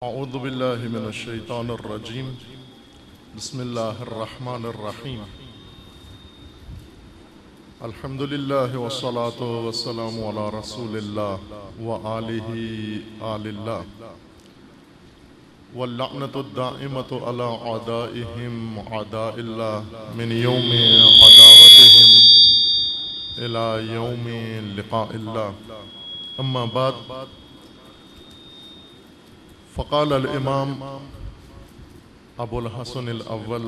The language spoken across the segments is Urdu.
اعوذ باللہ من الشیطان الرجیم بسم اللہ الرحمن الرحیم الحمد للہ والصلاة والسلام علی رسول اللہ وآلہ آل اللہ واللعنة الدائمة علی اعدائهم اعداء اللہ من یوم عداوتهم الى یوم لقاء اللہ اما بعد فقال الامام ابو الحسن الاول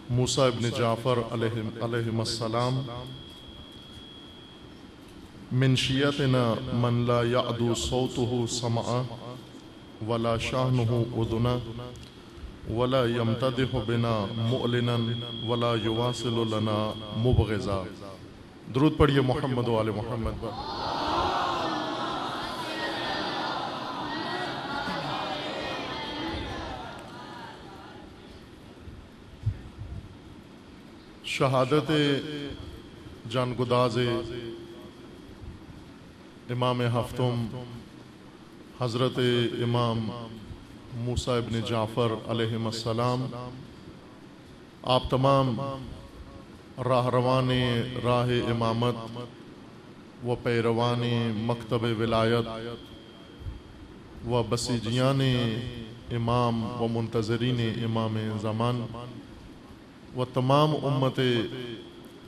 موسیٰ ابن جعفر علیہ السلام من شیعتنا من لا يعدو صوته سمعا ولا شانه اذنا ولا يمتدح بنا مؤلنا ولا يواصل لنا مبغضا. درود پڑھیے محمد و آل محمد پر. شہادت جانگداز امام ہفتم حضرت امام موسیٰ ابن جعفر علیہ السلام آپ تمام راہروان راہ امامت و پیروان مکتب ولایت و بسیجیان امام و منتظرین امام زمان و تمام امت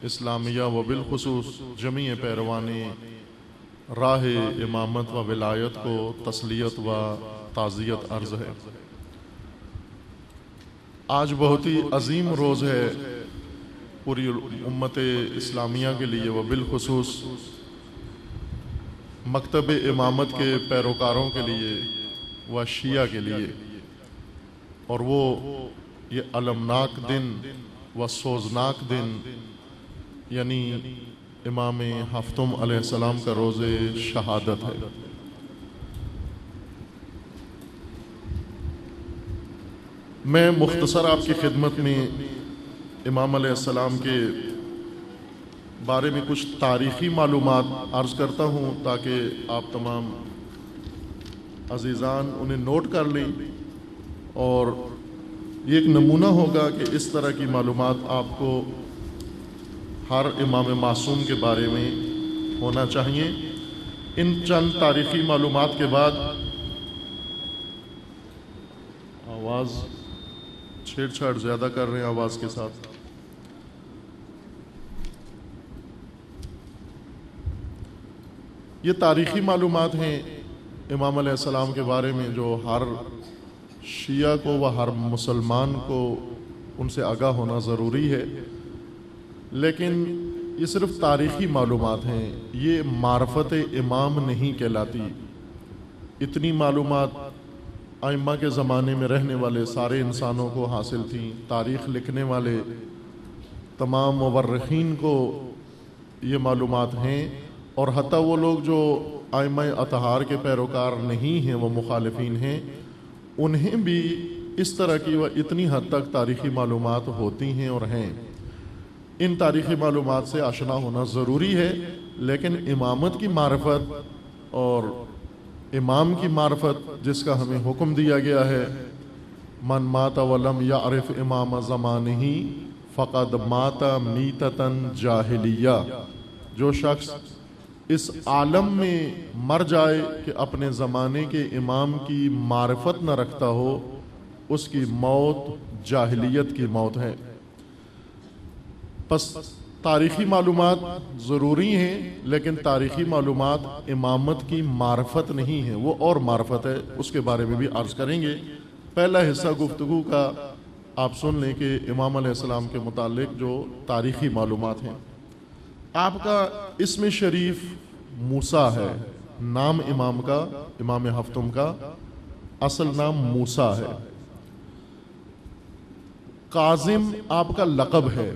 اسلامیہ و بالخصوص جمیع پیروان راہ امامت و ولایت کو تسلیت و تعزیت عرض ہے. آج بہت ہی عظیم روز ہے پوری امت اسلامیہ کے لیے و بالخصوص مکتب امامت کے پیروکاروں کے لیے و شیعہ کے لیے، اور وہ یہ المناک دن و سوزناک دن یعنی امام ہفتم علیہ السلام کا روز شہادت ہے. میں مختصر آپ کی خدمت میں امام علیہ السلام کے بارے میں کچھ تاریخی معلومات عرض کرتا ہوں تاکہ آپ تمام عزیزان انہیں نوٹ کر لیں، اور یہ ایک نمونہ ہوگا کہ اس طرح کی معلومات آپ کو ہر امام معصوم کے بارے میں ہونا چاہیے. ان چند تاریخی معلومات کے بعد آواز چھیڑ چھاڑ زیادہ کر رہے ہیں آواز کے ساتھ. یہ تاریخی معلومات ہیں امام علیہ السلام کے بارے میں جو ہر شیعہ کو و ہر مسلمان کو ان سے آگاہ ہونا ضروری ہے، لیکن یہ صرف تاریخی معلومات ہیں، یہ معرفت امام نہیں کہلاتی. اتنی معلومات ائمہ کے زمانے میں رہنے والے سارے انسانوں کو حاصل تھیں. تاریخ لکھنے والے تمام مورخین کو یہ معلومات ہیں، اور حتیٰ وہ لوگ جو ائمہ اطہار کے پیروکار نہیں ہیں، وہ مخالفین ہیں، انہیں بھی اس طرح کی وہ اتنی حد تک تاریخی معلومات ہوتی ہیں اور ہیں. ان تاریخی معلومات سے آشنا ہونا ضروری ہے، لیکن امامت کی معرفت اور امام کی معرفت جس کا ہمیں حکم دیا گیا ہے، من مات ولم یعرف امام زمانہ فقد مات میتۃ جاہلیہ. جو شخص اس عالم میں مر جائے کہ اپنے زمانے کے امام کی معرفت نہ رکھتا ہو، اس کی موت جاہلیت کی موت ہے. پس تاریخی معلومات ضروری ہیں، لیکن تاریخی معلومات امامت کی معرفت نہیں ہیں، وہ اور معرفت ہے، اس کے بارے میں بھی عرض کریں گے. پہلا حصہ گفتگو کا آپ سن لیں کہ امام علیہ السلام کے متعلق جو تاریخی معلومات ہیں. آپ کا اسم شریف موسیٰ ہے، نام امام کا، امام ہفتم کا اصل نام موسیٰ ہے. کاظم آپ کا لقب ہے.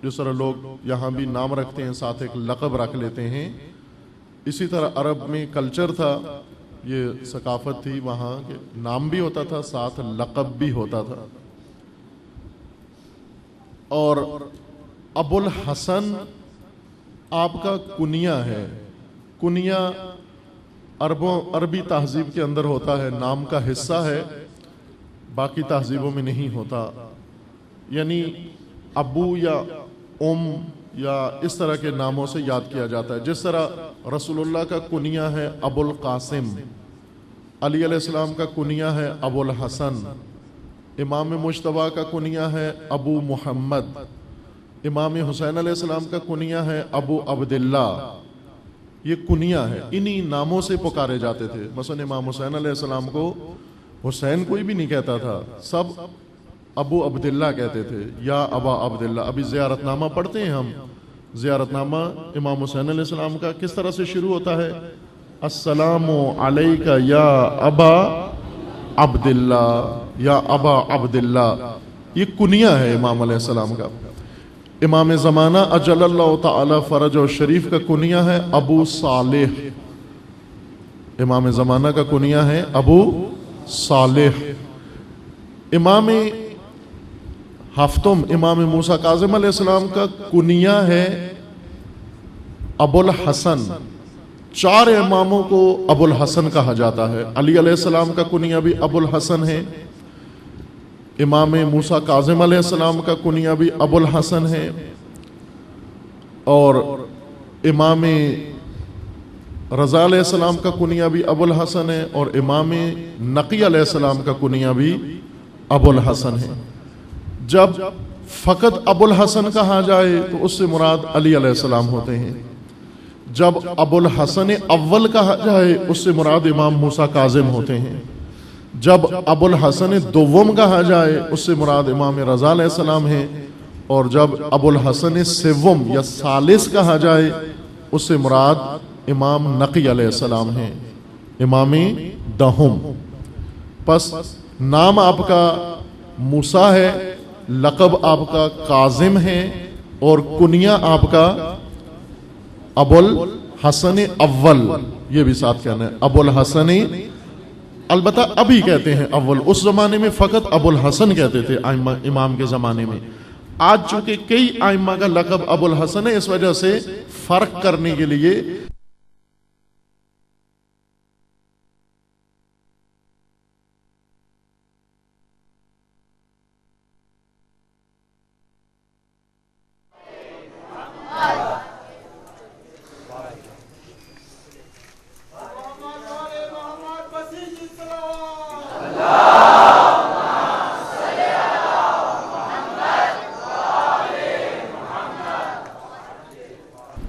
جس طرح لوگ یہاں بھی نام رکھتے ہیں ساتھ ایک لقب رکھ لیتے ہیں، اسی طرح عرب میں کلچر تھا، یہ ثقافت تھی وہاں کہ نام بھی ہوتا تھا ساتھ لقب بھی ہوتا تھا. اور ابو الحسن آپ کا کنیہ ہے. کنیہ عربی تہذیب کے اندر ہوتا ہے، نام کا حصہ ہے، باقی تہذیبوں میں نہیں ہوتا. یعنی ابو یا یا اس طرح کے ناموں سے یاد کیا جاتا ہے. جس طرح رسول اللہ کا کنیہ ہے ابو القاسم، علی علیہ السلام کا کنیہ ہے ابو الحسن، امام مجتبیٰ کا کنیہ ہے ابو محمد، امام حسین علیہ السلام کا کنیہ ہے ابو عبداللہ. یہ کنیہ ہے، انہی ناموں سے پکارے جاتے تھے. مثلا امام حسین علیہ السلام کو حسین کوئی بھی نہیں کہتا تھا، سب ابو عبداللہ کہتے تھے، یا ابا عبداللہ. ابھی زیارت نامہ پڑھتے ہیں ہم، زیارت نامہ امام حسین علیہ السلام کا کس طرح سے شروع ہوتا ہے؟ السلام علیک یا ابا عبداللہ، یا ابا عبداللہ. یہ کنیہ ہے امام علیہ السلام کا. امام زمانہ اجل اللہ تعالی فرج و شریف کا کنیہ ہے ابو صالح. امام زمانہ کا کنیہ ہے ابو صالح. امام ہفتم امام موسیٰ کاظم علیہ السلام کا کنیہ ہے ابو الحسن. 4 اماموں کو ابو الحسن کہا جاتا ہے. علی علیہ السلام کا کنیہ بھی ابو الحسن ہے، امام موسیٰ کاظم علیہ السلام کا کنیہ بھی ابو الحسن ہے، اور امام رضا علیہ السلام کا کنیہ بھی ابو الحسن ہے، اور امام نقی علیہ السلام کا کنیہ بھی ابو الحسن ہے. جب فقط ابو الحسن کہا جائے تو اس سے مراد علی علیہ السلام ہوتے ہیں. جب ابو الحسن اول کہا جائے اس سے مراد امام موسیٰ کاظم ہوتے ہیں. جب ابو الحسن دوم کہا جائے اس سے مراد امام رضا علیہ السلام ہیں، اور جب ابو الحسن سوم یا ثالث کہا جائے اس سے مراد امام نقی علیہ السلام ہیں، امام دہم. پس نام آپ کا موسیٰ ہے، لقب آپ کا کاظم ہے، اور کنیہ آپ کا ابو الحسن اول. یہ بھی ساتھ کہنا ہے ابو الحسن. البتہ ابھی کہتے ہیں اول، اس زمانے میں فقط ابو الحسن کہتے تھے امام کے زمانے میں. آج چونکہ کئی ائمہ کا لقب ابو الحسن ہے، اس وجہ سے فرق کرنے کے لیے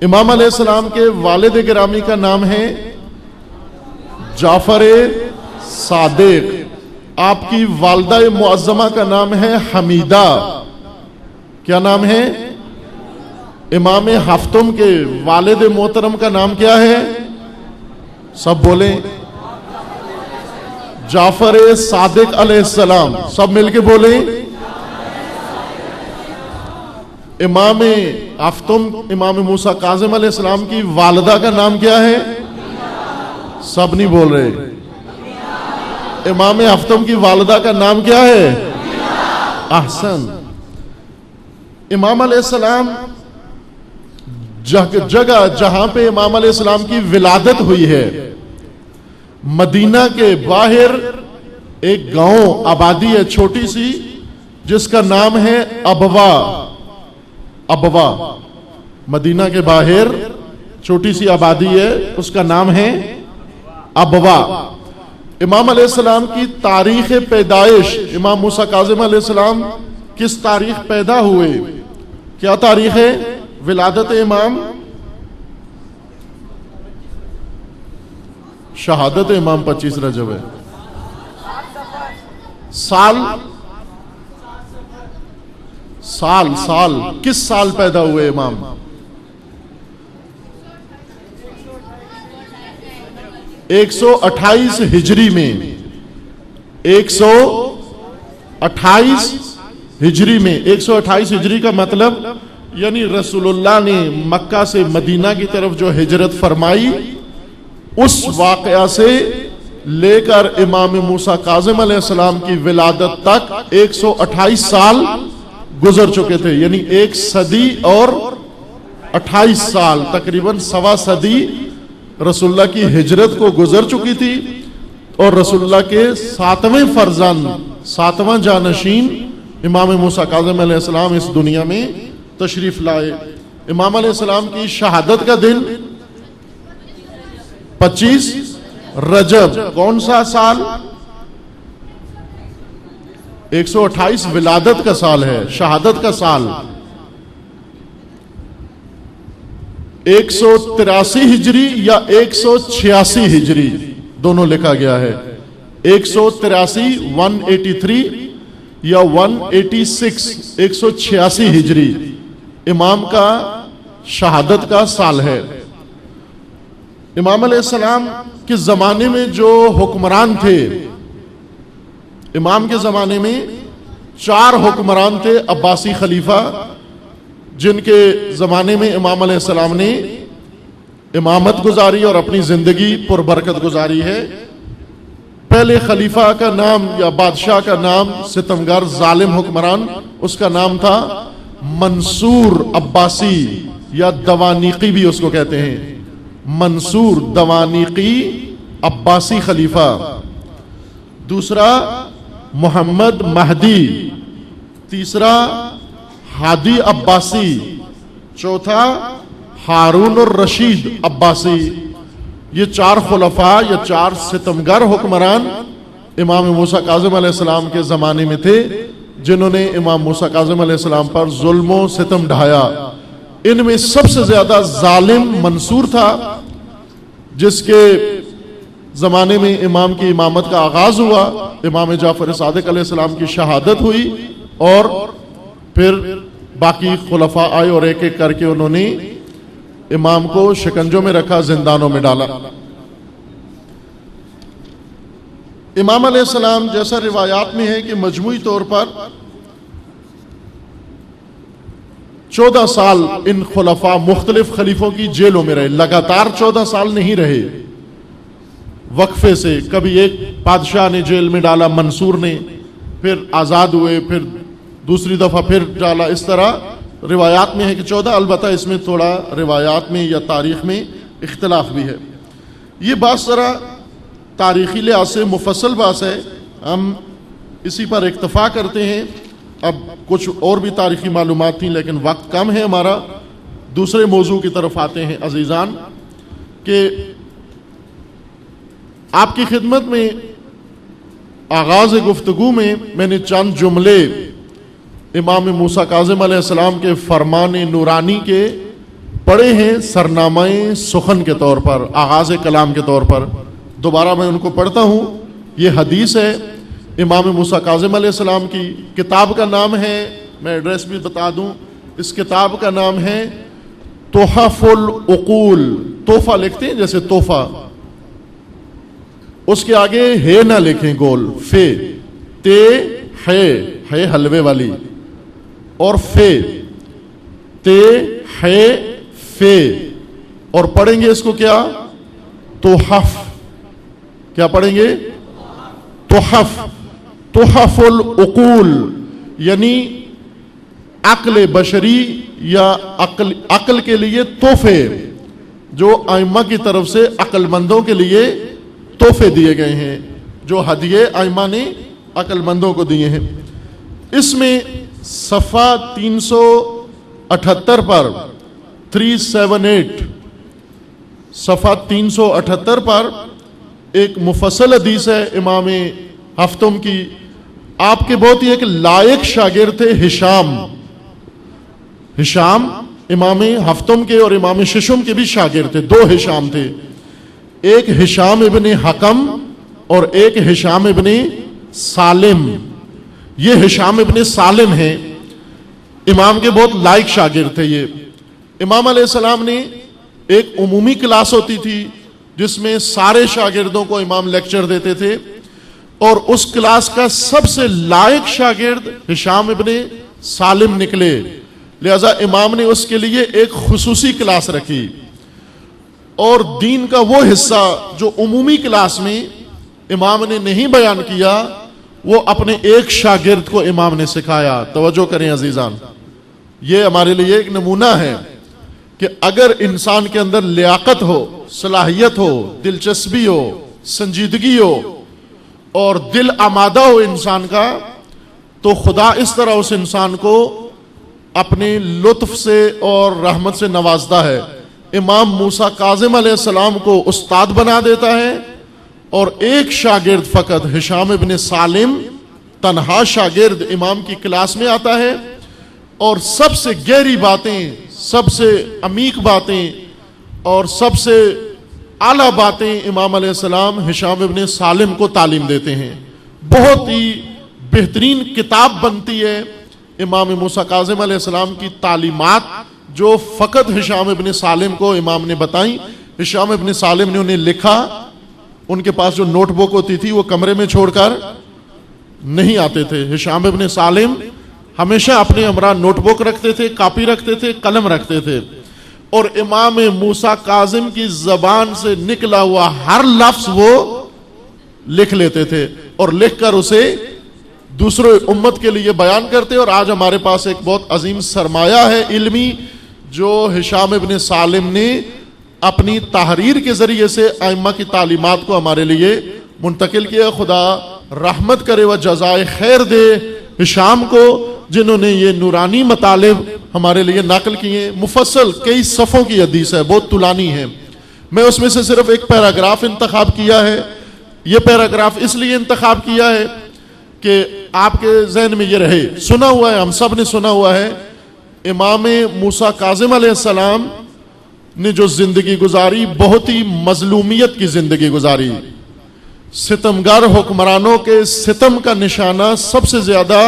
امام علیہ السلام کے والد گرامی کا نام ہے جعفر صادق. آپ کی والدہ معظمہ کا نام ہے حمیدہ. کیا نام ہے؟ امام ہفتم کے والد محترم کا نام کیا ہے؟ سب بولیں. جعفر صادق علیہ السلام. سب مل کے بولیں. امام ہفتم امام موسیٰ کاظم علیہ السلام کی والدہ کا نام کیا ہے؟ سب نہیں بول رہے. امام ہفتم کی والدہ کا نام کیا ہے؟ احسن. امام علیہ السلام جگہ جہاں پہ امام علیہ السلام کی ولادت ہوئی ہے، مدینہ کے باہر ایک گاؤں آبادی ہے چھوٹی سی، جس کا نام ہے ابوا. ابوا مدینہ کے باہر چھوٹی سی آبادی ہے، اس کا نام ہے ابوا. امام علیہ السلام کی تاریخ پیدائش، امام موسیٰ کاظم علیہ السلام کس تاریخ پیدا ہوئے؟ کیا تاریخ ہے ولادت امام؟ شہادت امام 25 رجب ہے. سال کس سال پیدا ہوئے امام؟ ایک 128 ہجری میں. 128 ہجری میں. 128 ہجری کا مطلب یعنی رسول اللہ نے مکہ سے مدینہ کی طرف جو ہجرت فرمائی، اس واقعہ سے لے کر امام موسیٰ کاظم علیہ السلام کی ولادت تک 128 سال گزر چکے تھے. یعنی 1 صدی اور 28 سال، تقریباً 1.25 صدی رسول اللہ کی ہجرت کو گزر چکی تھی اور رسول اللہ کے 7ویں فرزند 7واں جانشین امام موسیٰ کاظم علیہ السلام اس دنیا میں تشریف لائے۔ امام علیہ السلام کی شہادت کا دن 25 رجب، کون سا سال؟ 128 ولادت کا سال ہے، شہادت کا سال 183 ہجری یا 186 ہجری دونوں لکھا گیا ہے۔ 183 183 یا 186 186 ہجری امام کا شہادت کا سال ہے۔ امام علیہ السلام کے زمانے میں جو حکمران تھے، امام کے زمانے میں 4 حکمران تھے عباسی خلیفہ، جن کے زمانے میں امام علیہ السلام نے امامت گزاری اور اپنی زندگی پر برکت گزاری ہے۔ پہلے خلیفہ کا نام یا بادشاہ کا نام، ستمگر ظالم حکمران، اس کا نام تھا منصور عباسی یا دوانیقی بھی اس کو کہتے ہیں، منصور دوانیقی عباسی خلیفہ۔ دوسرا محمد مہدی، تیسرا ہادی عباسی، چوتھا ہارون الرشید عباسی۔ یہ 4 خلفاء یا 4 ستمگر حکمران امام موسیٰ کاظم علیہ السلام کے زمانے میں تھے، جنہوں نے امام موسیٰ کاظم علیہ السلام پر ظلم و ستم ڈھایا۔ ان میں سب سے زیادہ ظالم منصور تھا، جس کے زمانے میں امام کی امامت کا آغاز ہوا، امام جعفر صادق علیہ السلام کی شہادت ہوئی، اور پھر باقی خلفاء آئے اور ایک ایک کر کے انہوں نے امام کو شکنجوں میں رکھا، زندانوں میں ڈالا۔ امام علیہ السلام جیسا روایات میں ہے کہ مجموعی طور پر 14 سال ان خلفاء مختلف خلیفوں کی جیلوں میں رہے، لگاتار 14 سال نہیں رہے، وقفے سے، کبھی ایک بادشاہ نے جیل میں ڈالا، منصور نے، پھر آزاد ہوئے، پھر دوسری دفعہ پھر ڈالا، اس طرح روایات میں ہے کہ 14، البتہ اس میں تھوڑا روایات میں یا تاریخ میں اختلاف بھی ہے۔ یہ بات ذرا تاریخی لحاظ سے مفصل بات ہے، ہم اسی پر اکتفا کرتے ہیں۔ اب کچھ اور بھی تاریخی معلومات تھیں لیکن وقت کم ہے ہمارا، دوسرے موضوع کی طرف آتے ہیں عزیزان، کہ آپ کی خدمت میں آغاز گفتگو میں نے چند جملے امام موسیٰ کاظم علیہ السلام کے فرمان نورانی کے پڑھے ہیں، سرنامہ سخن کے طور پر، آغاز کلام کے طور پر۔ دوبارہ میں ان کو پڑھتا ہوں۔ یہ حدیث ہے امام موسیٰ کاظم علیہ السلام کی، کتاب کا نام ہے، میں ایڈریس بھی بتا دوں، اس کتاب کا نام ہے تحف العقول، تحفہ لکھتے ہیں جیسے تحفہ، اس کے آگے ہے نہ لکھیں گول، فے، تے ہے حلوے والی، اور فے، تے ہے فے، اور پڑھیں گے اس کو کیا؟ تحف، کیا پڑھیں گے؟ تحف، تحف العقول، یعنی عقل بشری یا عقل کے لیے تحفے، جو ائمہ کی طرف سے عقل مندوں کے لیے تحفے دیے گئے ہیں، جو ہدیے ائمہ نے عقل مندوں کو دیے ہیں۔ اس میں صفحہ 378 پر 378 صفحہ 378 پر ایک مفصل حدیث ہے امام ہفتم کی۔ آپ کے بہت ہی ایک لائق شاگرد تھے ہشام امام ہفتم کے اور امام ششم کے بھی شاگرد تھے، 2 ہشام تھے، ایک ہشام ابن حکم اور ایک ہشام ابن سالم۔ یہ ہشام ابن سالم ہیں، امام کے بہت لائق شاگرد تھے یہ۔ امام علیہ السلام نے ایک عمومی کلاس ہوتی تھی جس میں سارے شاگردوں کو امام لیکچر دیتے تھے، اور اس کلاس کا سب سے لائق شاگرد ہشام ابن سالم نکلے، لہذا امام نے اس کے لیے ایک خصوصی کلاس رکھی، اور دین کا وہ حصہ جو عمومی کلاس میں امام نے نہیں بیان کیا، وہ اپنے ایک شاگرد کو امام نے سکھایا۔ توجہ کریں عزیزان، یہ ہمارے لیے ایک نمونہ ہے۔ کہ اگر انسان کے اندر لیاقت ہو، صلاحیت ہو، دلچسپی ہو، سنجیدگی ہو اور دل آمادہ ہو انسان کا، تو خدا اس طرح اس انسان کو اپنے لطف سے اور رحمت سے نوازتا ہے۔ امام موسیٰ کاظم علیہ السلام کو استاد بنا دیتا ہے، اور ایک شاگرد فقط ہشام ابن سالم تنہا شاگرد امام کی کلاس میں آتا ہے، اور سب سے گہری باتیں، سب سے عمیق باتیں اور سب سے اعلیٰ باتیں امام علیہ السلام ہشام ابن سالم کو تعلیم دیتے ہیں۔ بہت ہی بہترین کتاب بنتی ہے امام موسیٰ کاظم علیہ السلام کی تعلیمات، جو فقط ہشام ابن سالم کو امام نے بتائیں۔ ہشام ابن سالم نے انہیں لکھا، ان کے پاس جو نوٹ بک ہوتی تھی وہ کمرے میں چھوڑ کر نہیں آتے تھے۔ ہشام ابن سالم ہمیشہ اپنے ہمراہ نوٹ بک رکھتے تھے، کاپی رکھتے تھے، قلم رکھتے تھے، اور امام موسیٰ کاظم کی زبان سے نکلا ہوا ہر لفظ وہ لکھ لیتے تھے، اور لکھ کر اسے دوسرے امت کے لیے بیان کرتے۔ اور آج ہمارے پاس ایک بہت عظیم سرمایہ ہے علمی، جو ہشام ابن سالم نے اپنی تحریر کے ذریعے سے ائمہ کی تعلیمات کو ہمارے لیے منتقل کیا۔ خدا رحمت کرے و جزائے خیر دے ہشام کو، جنہوں نے یہ نورانی مطالب ہمارے لیے نقل کیے۔ مفصل کئی صفوں کی حدیث ہے، بہت طولانی ہے، میں اس میں سے صرف ایک پیراگراف انتخاب کیا ہے۔ یہ پیراگراف اس لیے انتخاب کیا ہے کہ آپ کے ذہن میں یہ رہے، سنا ہوا ہے، ہم سب نے سنا ہوا ہے، امام موسیٰ کاظم علیہ السلام نے جو زندگی گزاری، بہت ہی مظلومیت کی زندگی گزاری، ستمگر حکمرانوں کے ستم کا نشانہ سب سے زیادہ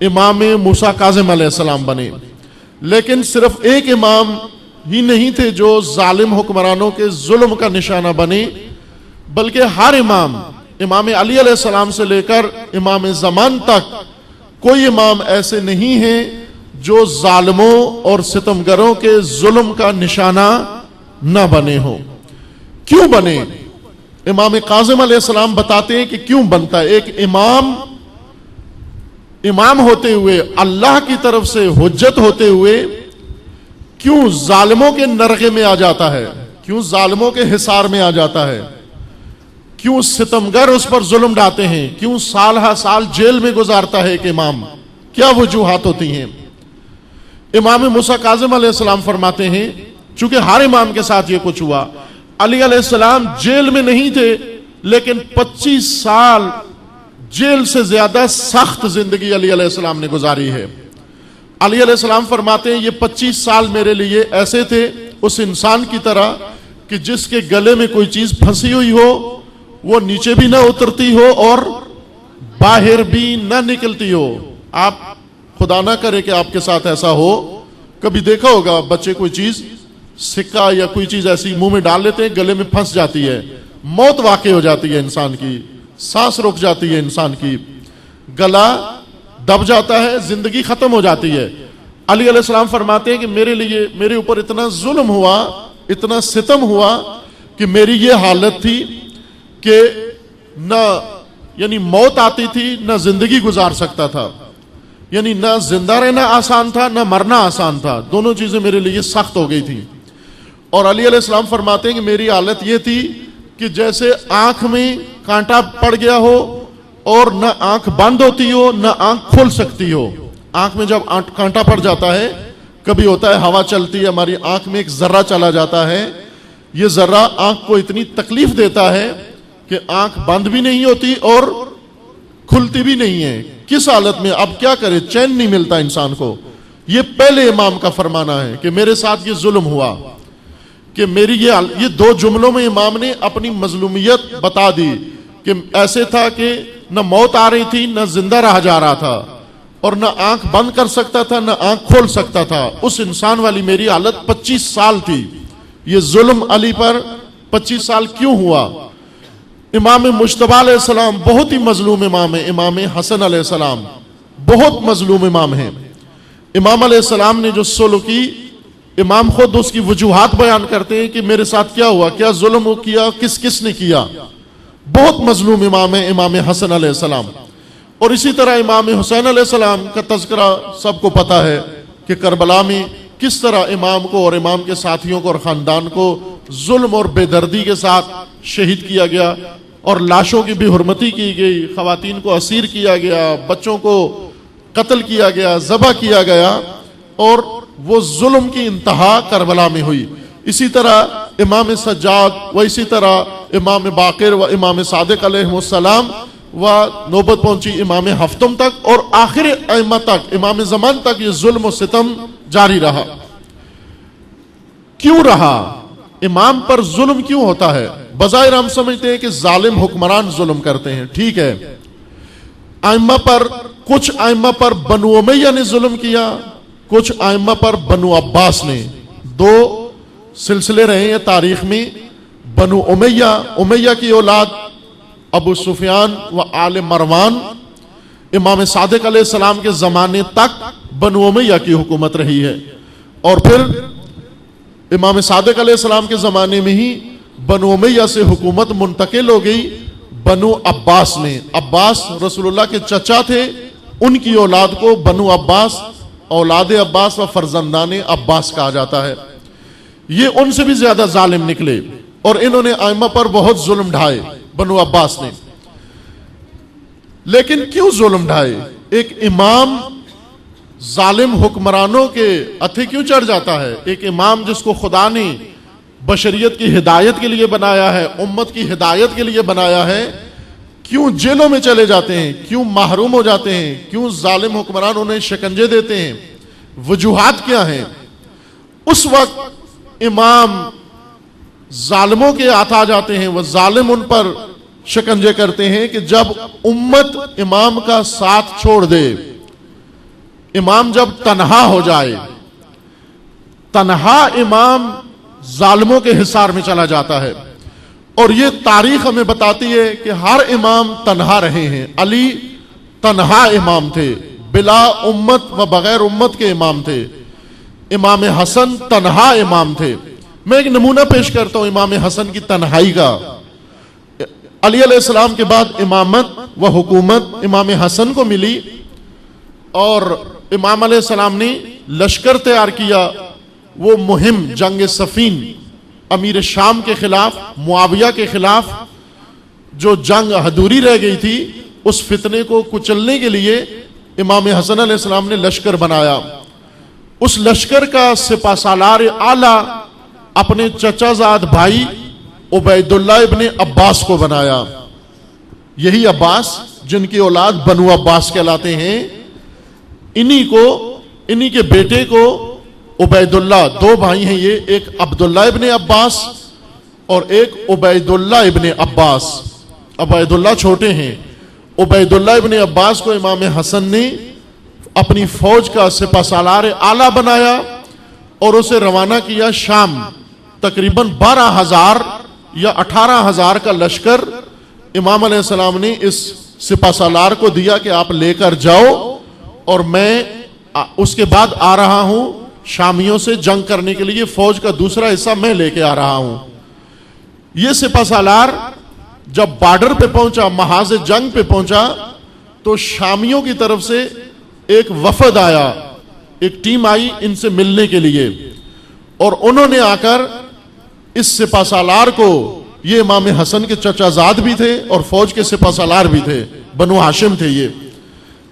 امام موسیٰ کاظم علیہ السلام بنے۔ لیکن صرف ایک امام ہی نہیں تھے جو ظالم حکمرانوں کے ظلم کا نشانہ بنے، بلکہ ہر امام، امام علی علیہ السلام سے لے کر امام زمان تک، کوئی امام ایسے نہیں ہیں جو ظالموں اور ستمگروں کے ظلم کا نشانہ نہ بنے ہوں۔ کیوں بنے؟ امام کاظم علیہ السلام بتاتے ہیں کہ کیوں بنتا ہے۔ ایک امام ہوتے ہوئے، اللہ کی طرف سے حجت ہوتے ہوئے، کیوں ظالموں کے نرغے میں آ جاتا ہے، کیوں ظالموں کے حصار میں آ جاتا ہے، کیوں ستمگر اس پر ظلم ڈھاتے ہیں، کیوں سال ہا سال جیل میں گزارتا ہے ایک امام، کیا وجوہات ہوتی ہیں؟ امام موسیٰ کاظم علیہ السلام فرماتے ہیں چونکہ ہر امام کے ساتھ یہ کچھ ہوا۔ علی علیہ السلام جیل میں نہیں تھے، لیکن 25 سال جیل سے زیادہ سخت زندگی علی علیہ السلام نے گزاری ہے۔ علی علیہ السلام فرماتے ہیں یہ 25 سال میرے لیے ایسے تھے اس انسان کی طرح کہ جس کے گلے میں کوئی چیز پھنسی ہوئی ہو، وہ نیچے بھی نہ اترتی ہو اور باہر بھی نہ نکلتی ہو۔ آپ خدا نہ کرے کہ آپ کے ساتھ ایسا ہو، کبھی دیکھا ہوگا بچے کوئی چیز، سکہ یا کوئی چیز ایسی منہ میں ڈال لیتے ہیں، گلے میں پھنس جاتی ہے، موت واقع ہو جاتی ہے انسان کی، سانس رک جاتی ہے انسان کی، گلا دب جاتا ہے، زندگی ختم ہو جاتی ہے۔ علی علیہ السلام فرماتے ہیں کہ میرے اوپر اتنا ظلم ہوا، اتنا ستم ہوا کہ میری یہ حالت تھی کہ نہ یعنی موت آتی تھی نہ زندگی گزار سکتا تھا، یعنی نہ زندہ رہنا آسان تھا نہ مرنا آسان تھا، دونوں چیزیں میرے لیے سخت ہو گئی تھی۔ اور علی علیہ السلام فرماتے ہیں کہ میری حالت یہ تھی کہ جیسے آنکھ میں کانٹا پڑ گیا ہو اور نہ آنکھ بند ہوتی ہو نہ آنکھ کھل سکتی ہو۔ آنکھ میں جب کانٹا پڑ جاتا ہے، کبھی ہوتا ہے ہوا چلتی ہے، ہماری آنکھ میں ایک ذرہ چلا جاتا ہے، یہ ذرہ آنکھ کو اتنی تکلیف دیتا ہے کہ آنکھ بند بھی نہیں ہوتی اور کھلتی بھی نہیں ہے۔ کس حالت میں اب کیا کرے، چین نہیں ملتا انسان کو۔ یہ پہلے امام کا فرمانا ہے کہ میرے ساتھ یہ ظلم ہوا، کہ میری یہ دو جملوں میں امام نے اپنی مظلومیت بتا دی کہ ایسے تھا کہ نہ موت آ رہی تھی نہ زندہ رہا جا رہا تھا، اور نہ آنکھ بند کر سکتا تھا نہ آنکھ کھول سکتا تھا۔ اس انسان والی میری حالت 25 سال تھی۔ یہ ظلم علی پر 25 سال کیوں ہوا؟ امام مجتبی علیہ السلام بہت ہی مظلوم امام ہے، امام حسن علیہ السلام بہت مظلوم امام ہیں۔ امام علیہ السلام نے جو صلح کی، امام خود اس کی وجوہات بیان کرتے ہیں کہ میرے ساتھ کیا ہوا، کیا ظلم کیا، کس نے کیا۔ بہت مظلوم امام ہے امام حسن علیہ السلام۔ اور اسی طرح امام حسین علیہ السلام کا تذکرہ سب کو پتا ہے کہ کربلا میں کس طرح امام کو اور امام کے ساتھیوں کو اور خاندان کو ظلم اور بے دردی کے ساتھ شہید کیا گیا اور لاشوں کی بے حرمتی کی گئی، خواتین کو اسیر کیا گیا، بچوں کو قتل کیا گیا، ذبح کیا گیا، اور وہ ظلم کی انتہا کربلا میں ہوئی۔ اسی طرح امام سجاد و اسی طرح امام باقر و امام صادق علیہ السلام و نوبت پہنچی امام ہفتم تک، اور آخر ائمہ تک، امام زمان تک یہ ظلم و ستم جاری رہا۔ کیوں رہا؟ امام پر ظلم کیوں ہوتا ہے؟ بظاہر ہم سمجھتے ہیں کہ ظالم حکمران ظلم کرتے ہیں، ٹھیک ہے، ائمہ پر، کچھ ائمہ پر بنو امیہ نے ظلم کیا، کچھ ائمہ پر بنو عباس نے۔ دو سلسلے رہے ہیں تاریخ میں، بنو امیہ کی اولاد ابو سفیان و آل مروان، امام صادق علیہ السلام کے زمانے تک بنو امیہ کی حکومت رہی ہے، اور پھر امام صادق علیہ السلام کے زمانے میں ہی بنو امیہ سے حکومت منتقل ہو گئی بنو عباس میں۔ عباس رسول اللہ کے چچا تھے، ان کی اولاد کو بنو عباس، اولاد عباس و فرزندان عباس کہا جاتا ہے۔ یہ ان سے بھی زیادہ ظالم نکلے، اور انہوں نے ائمہ پر بہت ظلم ڈھائے، بنو عباس نے۔ لیکن کیوں ظلم ڈھائے؟ ایک امام ظالم حکمرانوں کے اتھے کیوں چڑھ جاتا ہے؟ ایک امام جس کو خدا نے بشریت کی ہدایت کے لیے بنایا ہے، امت کی ہدایت کے لیے بنایا ہے، کیوں جیلوں میں چلے جاتے ہیں؟ کیوں محروم ہو جاتے ہیں؟ کیوں ظالم حکمران انہیں شکنجے دیتے ہیں؟ وجوہات کیا ہیں؟ اس وقت امام ظالموں کے ہاتھ آ جاتے ہیں، وہ ظالم ان پر شکنجے کرتے ہیں کہ جب امت امام کا ساتھ چھوڑ دے، امام جب تنہا ہو جائے، تنہا امام ظالموں کے حصار میں چلا جاتا ہے۔ اور یہ تاریخ ہمیں بتاتی ہے کہ ہر امام تنہا رہے ہیں۔ علی تنہا امام تھے، بلا امت و بغیر امت کے امام تھے۔ امام حسن تنہا امام تھے۔ میں ایک نمونہ پیش کرتا ہوں امام حسن کی تنہائی کا۔ علی علیہ السلام کے بعد امامت و حکومت امام حسن کو ملی، اور امام علیہ السلام نے لشکر تیار کیا، وہ مہم جنگ صفین، امیر شام کے خلاف، معاویہ کے خلاف جو جنگ ادھوری رہ گئی تھی، اس فتنے کو کچلنے کے لیے امام حسن علیہ السلام نے لشکر بنایا۔ اس لشکر کا سپہ سالار اعلیٰ اپنے چچا زاد بھائی عبید اللہ ابن عباس کو بنایا۔ یہی عباس جن کی اولاد بنو عباس کہلاتے ہیں، انہی کے بیٹے کو عبید اللہ، دو بھائی ہیں یہ، ایک عبداللہ ابن عباس اور ایک عبید اللہ ابن عباس۔ عبید اللہ چھوٹے ہیں۔ عبید اللہ ابن عباس کو امام حسن نے اپنی فوج کا سپہ سالار اعلیٰ بنایا اور اسے روانہ کیا شام۔ تقریباً 12,000 یا 18,000 کا لشکر امام علیہ السلام نے اس سپہ سالار کو دیا کہ آپ لے کر جاؤ، اور میں اس کے بعد آ رہا ہوں شامیوں سے جنگ کرنے کے لیے، فوج کا دوسرا حصہ میں لے کے آ رہا ہوں۔ یہ سپہ سالار جب بارڈر پہ پہنچا، محاذ جنگ پہ پہنچا، تو شامیوں کی طرف سے ایک وفد آیا، ایک ٹیم آئی ان سے ملنے کے لیے، اور انہوں نے آ کر اس سپہ سالار کو، یہ امام حسن کے چچا زاد بھی تھے اور فوج کے سپہ سالار بھی تھے، بنو ہاشم تھے یہ،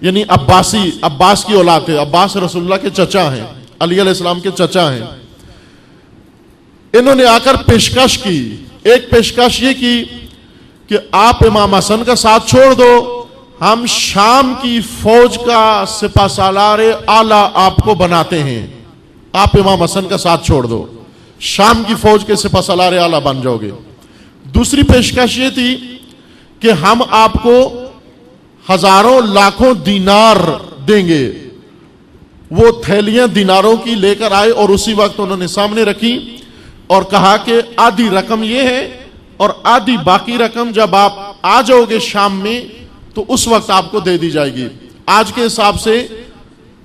یعنی عباس کی اولاد تھے۔ عباس رسول اللہ کے چچا ہیں، علی علیہ السلام کے چچا ہیں۔ انہوں نے آ کر پیشکش کی، ایک پیشکش یہ کی کہ آپ امام حسن کا ساتھ چھوڑ دو، ہم شام کی فوج کا سپہ سالار اعلیٰ آپ کو بناتے ہیں، آپ امام حسن کا ساتھ چھوڑ دو، شام کی فوج کے سپہ سالار اعلیٰ بن جاؤ گے۔ دوسری پیشکش یہ تھی کہ ہم آپ کو ہزاروں لاکھوں دینار دیں گے۔ وہ تھیلیاں دیناروں کی لے کر آئے اور اسی وقت انہوں نے سامنے رکھی اور کہا کہ آدھی رقم یہ ہے اور آدھی باقی رقم جب آپ آ جاؤ گے شام میں تو اس وقت آپ کو دے دی جائے گی۔ آج کے حساب سے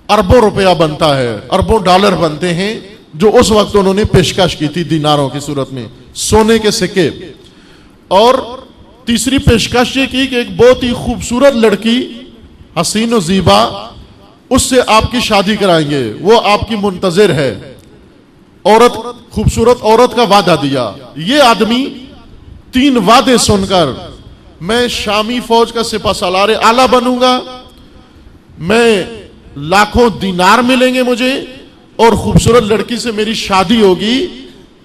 اربوں روپیہ بنتا ہے، اربوں ڈالر بنتے ہیں، جو اس وقت انہوں نے پیشکش کی تھی دیناروں کی صورت میں، سونے کے سکے۔ اور تیسری پیشکش یہ کی کہ ایک بہت ہی خوبصورت لڑکی، حسین و زیبا، اس سے آپ کی شادی کرائیں گے، وہ آپ کی منتظر ہے، خوبصورت عورت کا وعدہ دیا. یہ آدمی 3 وعدے سن کر، میں شامی فوج کا سپہ سالار اعلیٰ بنوں گا، میں لاکھوں دینار ملیں گے مجھے، اور خوبصورت لڑکی سے میری شادی ہوگی،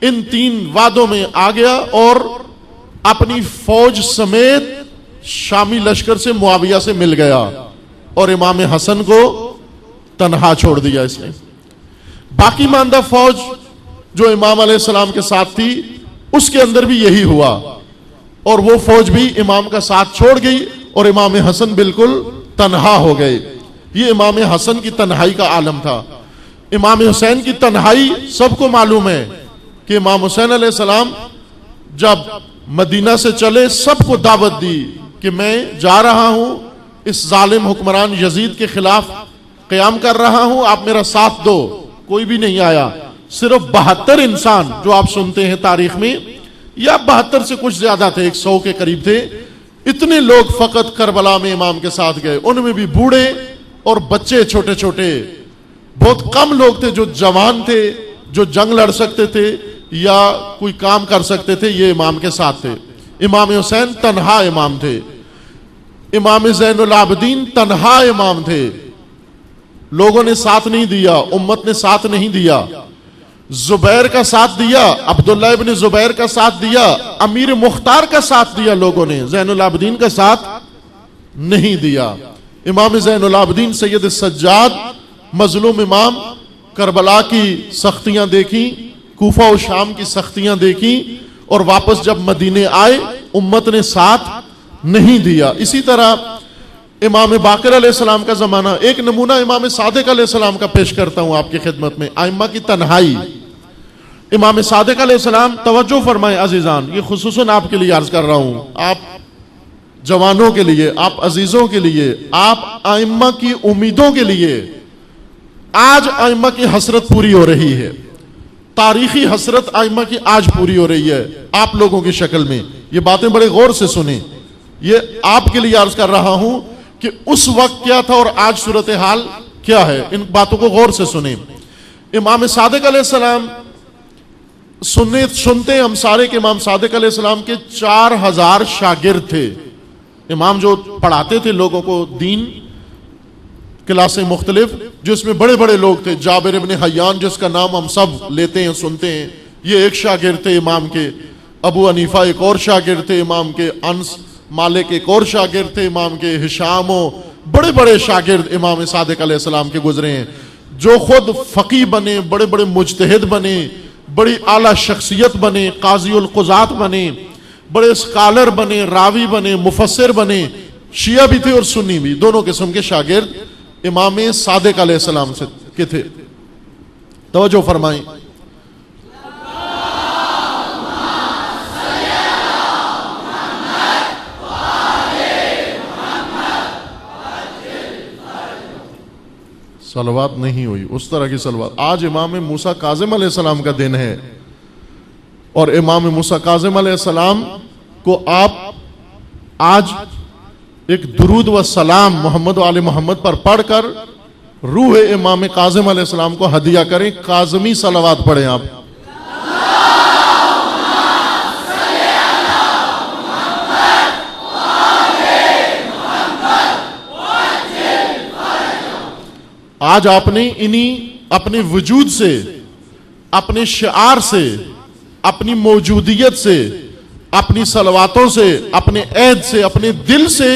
ان 3 وعدوں میں آ گیا اور اپنی فوج سمیت شامی لشکر سے معاویہ سے مل گیا اور امام حسن کو تنہا چھوڑ دیا اس نے. باقی ماندہ فوج جو امام علیہ السلام کے ساتھ تھی اس کے اندر بھی یہی ہوا، اور وہ فوج بھی امام کا ساتھ چھوڑ گئی اور امام حسن بالکل تنہا ہو گئے. یہ امام حسن کی تنہائی کا عالم تھا. امام حسین کی تنہائی سب کو معلوم ہے کہ امام حسین علیہ السلام جب مدینہ سے چلے سب کو دعوت دی کہ میں جا رہا ہوں، اس ظالم حکمران یزید کے خلاف قیام کر رہا ہوں، آپ میرا ساتھ دو. کوئی بھی نہیں آیا، صرف 72 انسان جو آپ سنتے ہیں تاریخ میں، یا 72 سے کچھ زیادہ تھے، 100 کے قریب تھے، اتنے لوگ فقط کربلا میں امام کے ساتھ گئے. ان میں بھی بوڑھے اور بچے چھوٹے چھوٹے، بہت کم لوگ تھے جو جوان تھے، جو جنگ لڑ سکتے تھے یا کوئی کام کر سکتے تھے، یہ امام کے ساتھ تھے. امام حسین تنہا امام تھے. امام زین العابدین تنہا امام تھے. لوگوں نے ساتھ نہیں دیا، امت نے ساتھ نہیں دیا. زبیر کا ساتھ دیا، عبداللہ ابن زبیر کا ساتھ دیا، امیر مختار کا ساتھ دیا لوگوں نے، زین العابدین کا ساتھ نہیں دیا. امام زین العابدین سید السجاد مظلوم امام، کربلا کی سختیاں دیکھیں، کوفہ و شام کی سختیاں دیکھیں، اور واپس جب مدینے آئے امت نے ساتھ نہیں دیا. اسی طرح امام باقر علیہ السلام کا زمانہ. ایک نمونہ امام صادق علیہ السلام کا پیش کرتا ہوں آپ کی خدمت میں، ائمہ کی تنہائی. امام صادق علیہ السلام، توجہ فرمائیں عزیزان، یہ خصوصاً آپ کے لیے عرض کر رہا ہوں، آپ جوانوں کے لیے، آپ عزیزوں کے لیے، آپ ائمہ کی امیدوں کے لیے. آج ائمہ کی حسرت پوری ہو رہی ہے، تاریخی حسرت ائمہ کی آج پوری ہو رہی ہے آپ لوگوں کی شکل میں. یہ باتیں بڑے غور سے سنیں، یہ آپ کے لیے عرض کر رہا ہوں کہ اس وقت کیا تھا اور آج صورتحال کیا ہے. ان باتوں کو غور سے سنیں. امام صادق علیہ السلام سنتے ہم سارے کہ امام صادق علیہ السلام کے 4000 شاگرد تھے. امام جو پڑھاتے تھے لوگوں کو دین، کلاسیں مختلف، جس میں بڑے بڑے لوگ تھے. جابر ابن حیان جس کا نام ہم سب لیتے ہیں سنتے ہیں، یہ ایک شاگرد تھے امام کے. ابو حنیفہ ایک اور شاگرد تھے امام کے. انس مالک ایک اور شاگرد تھے امام کے. ہشام و بڑے بڑے شاگرد امام صادق علیہ السلام کے گزرے ہیں، جو خود فقی بنے، بڑے بڑے مجتہد بنے، بڑی اعلیٰ شخصیت بنے، قاضی القضات بنے، بڑے اسکالر بنے، راوی بنے، مفسر بنے. شیعہ بھی تھے اور سنی بھی، دونوں قسم کے شاگرد امام صادق علیہ السلام سے کے تھے. توجہ فرمائیں. صلوات نہیں ہوئی، اس طرح کی صلوات. آج امام موسیٰ کاظم علیہ السلام کا دن ہے، اور امام موسیٰ کاظم علیہ السلام کو آپ آج ایک درود و سلام محمد و آل محمد پر پڑھ کر روح امام کاظم علیہ السلام کو ہدیہ کریں. کاظمی صلوات پڑھیں آپ. آج آپ نے اپنے وجود سے، اپنے شعار سے، اپنی موجودیت سے، اپنی صلواتوں سے، اپنے عہد سے، اپنے دل سے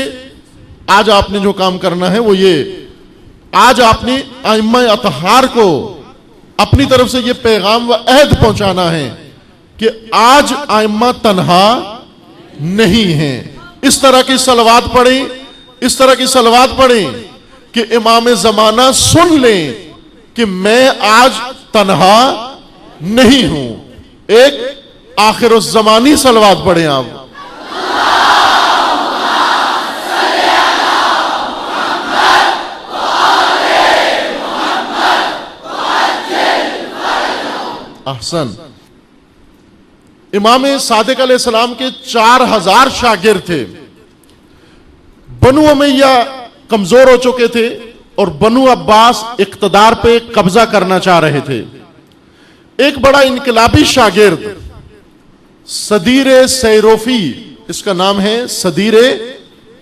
آج آپ نے جو کام کرنا ہے وہ یہ. آج آپ نے ائمہ اطہار کو اپنی طرف سے یہ پیغام و عہد پہنچانا ہے کہ آج ائمہ تنہا نہیں ہیں. اس طرح کی صلوات پڑھیں، اس طرح کی صلوات پڑھیں کہ امام زمانہ سن لیں کہ میں آج تنہا نہیں ہوں. ایک آخر الزمانی صلوات پڑھیں آپ. احسن. امام صادق علیہ السلام کے 4000 شاگرد تھے. بنو امیہ کمزور ہو چکے تھے اور بنو عباس اقتدار پہ قبضہ کرنا چاہ رہے تھے. ایک بڑا انقلابی شاگرد صدیر سیروفی، اس کا نام ہے صدیر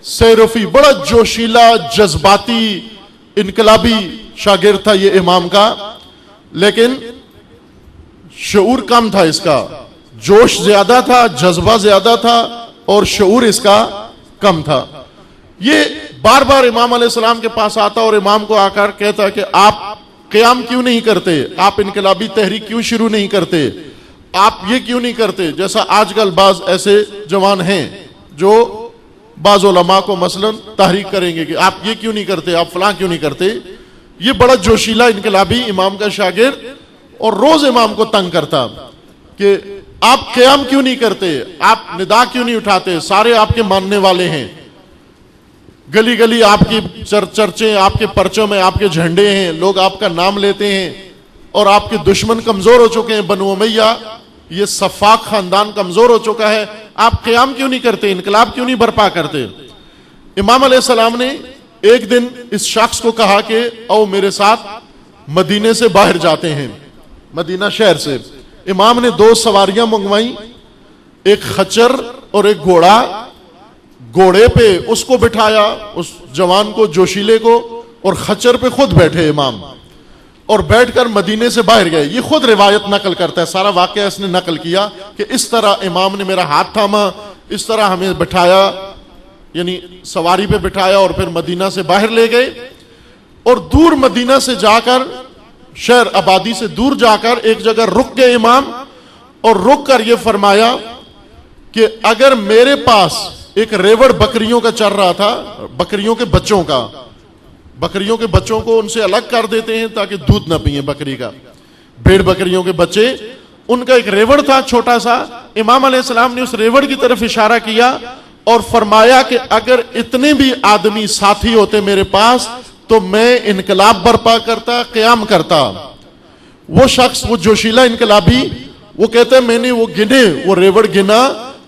سیروفی، بڑا جوشیلا جذباتی انقلابی شاگرد تھا یہ امام کا، لیکن شعور کم تھا، اس کا جوش زیادہ تھا، جذبہ زیادہ تھا، اور شعور اس کا کم تھا۔ یہ بار بار امام علیہ السلام کے پاس آتا اور امام کو آ کر کہتا کہ آپ قیام کیوں نہیں کرتے، آپ انقلابی تحریک کیوں شروع نہیں کرتے، آپ یہ کیوں نہیں کرتے، جیسا آج کل بعض ایسے جوان ہیں جو بعض علماء کو مثلا تحریک کریں گے کہ آپ یہ کیوں نہیں کرتے، آپ فلاں کیوں نہیں کرتے۔ یہ بڑا جوشیلا انقلابی امام کا شاگرد، اور روز امام کو تنگ کرتا کہ آپ قیام کیوں نہیں کرتے، آپ ندا کیوں نہیں اٹھاتے، سارے آپ کے ماننے والے ہیں، گلی گلی آپ کی چرچیں، آپ کے پرچوں میں آپ کے جھنڈے ہیں، لوگ آپ کا نام لیتے ہیں، اور آپ کے دشمن کمزور ہو چکے ہیں، بنو امیہ یہ صفاق خاندان کمزور ہو چکا ہے، آپ قیام کیوں نہیں کرتے، انقلاب کیوں نہیں برپا کرتے۔ امام علیہ السلام نے ایک دن اس شخص کو کہا کہ او میرے ساتھ مدینے سے باہر جاتے ہیں، مدینہ شہر سے۔ امام نے 2 سواریاں منگوائیں، ایک خچر اور ایک گھوڑا، گھوڑے پہ اس کو بٹھایا، اس جوان کو، جوشیلے کو، اور خچر پہ خود بیٹھے امام، اور بیٹھ کر مدینے سے باہر گئے۔ یہ خود روایت نقل کرتا ہے، سارا واقعہ اس نے نقل کیا کہ اس طرح امام نے میرا ہاتھ تھاما، اس طرح ہمیں بٹھایا، یعنی سواری پہ بٹھایا، اور پھر مدینہ سے باہر لے گئے، اور دور مدینہ سے جا کر، شہر آبادی سے دور جا کر ایک جگہ رک گئے امام، اور رک کر یہ فرمایا کہ اگر میرے پاس ایک ریوڑ بکریوں کا چر رہا تھا، بکریوں کے بچوں کا، بکریوں کے بچوں کو ان سے الگ کر دیتے ہیں تاکہ دودھ نہ پئیں بکری کا، بھیڑ بکریوں کے بچے، ان کا ایک ریوڑ تھا چھوٹا سا۔ امام علیہ السلام نے اس ریوڑ کی طرف اشارہ کیا اور فرمایا کہ اگر اتنے بھی آدمی ساتھی ہوتے میرے پاس تو میں انقلاب برپا کرتا، قیام کرتا۔ وہ شخص، وہ جوشیلا انقلابی، وہ کہتا ہے میں نے وہ گنے، وہ ریوڑ گنا،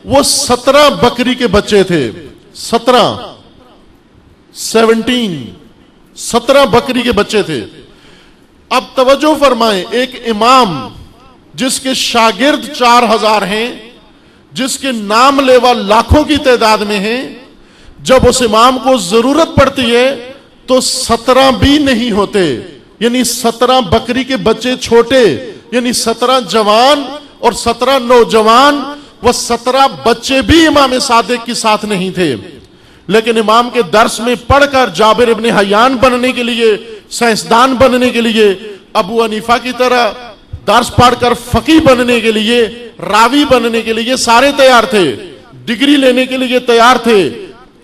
وہ 17 بکری کے بچے تھے، 17 بکری کے بچے تھے۔ اب توجہ فرمائیں، ایک امام جس کے شاگرد 4000 ہیں، جس کے نام لیوا لاکھوں کی تعداد میں ہیں، جب اس امام کو ضرورت پڑتی ہے تو 17 بھی نہیں ہوتے، یعنی 17 بکری کے بچے چھوٹے، یعنی 17 جوان اور 17 نوجوان، وہ 17 بچے بھی امام صادق کے ساتھ نہیں تھے، لیکن امام کے درس میں پڑھ کر جابر ابن حیان بننے کے لیے، سائنسدان بننے کے لیے، ابو حنیفہ کی طرح درس پڑھ کر فقیہ بننے کے لیے، راوی بننے کے لیے سارے تیار تھے، ڈگری لینے کے لیے تیار تھے،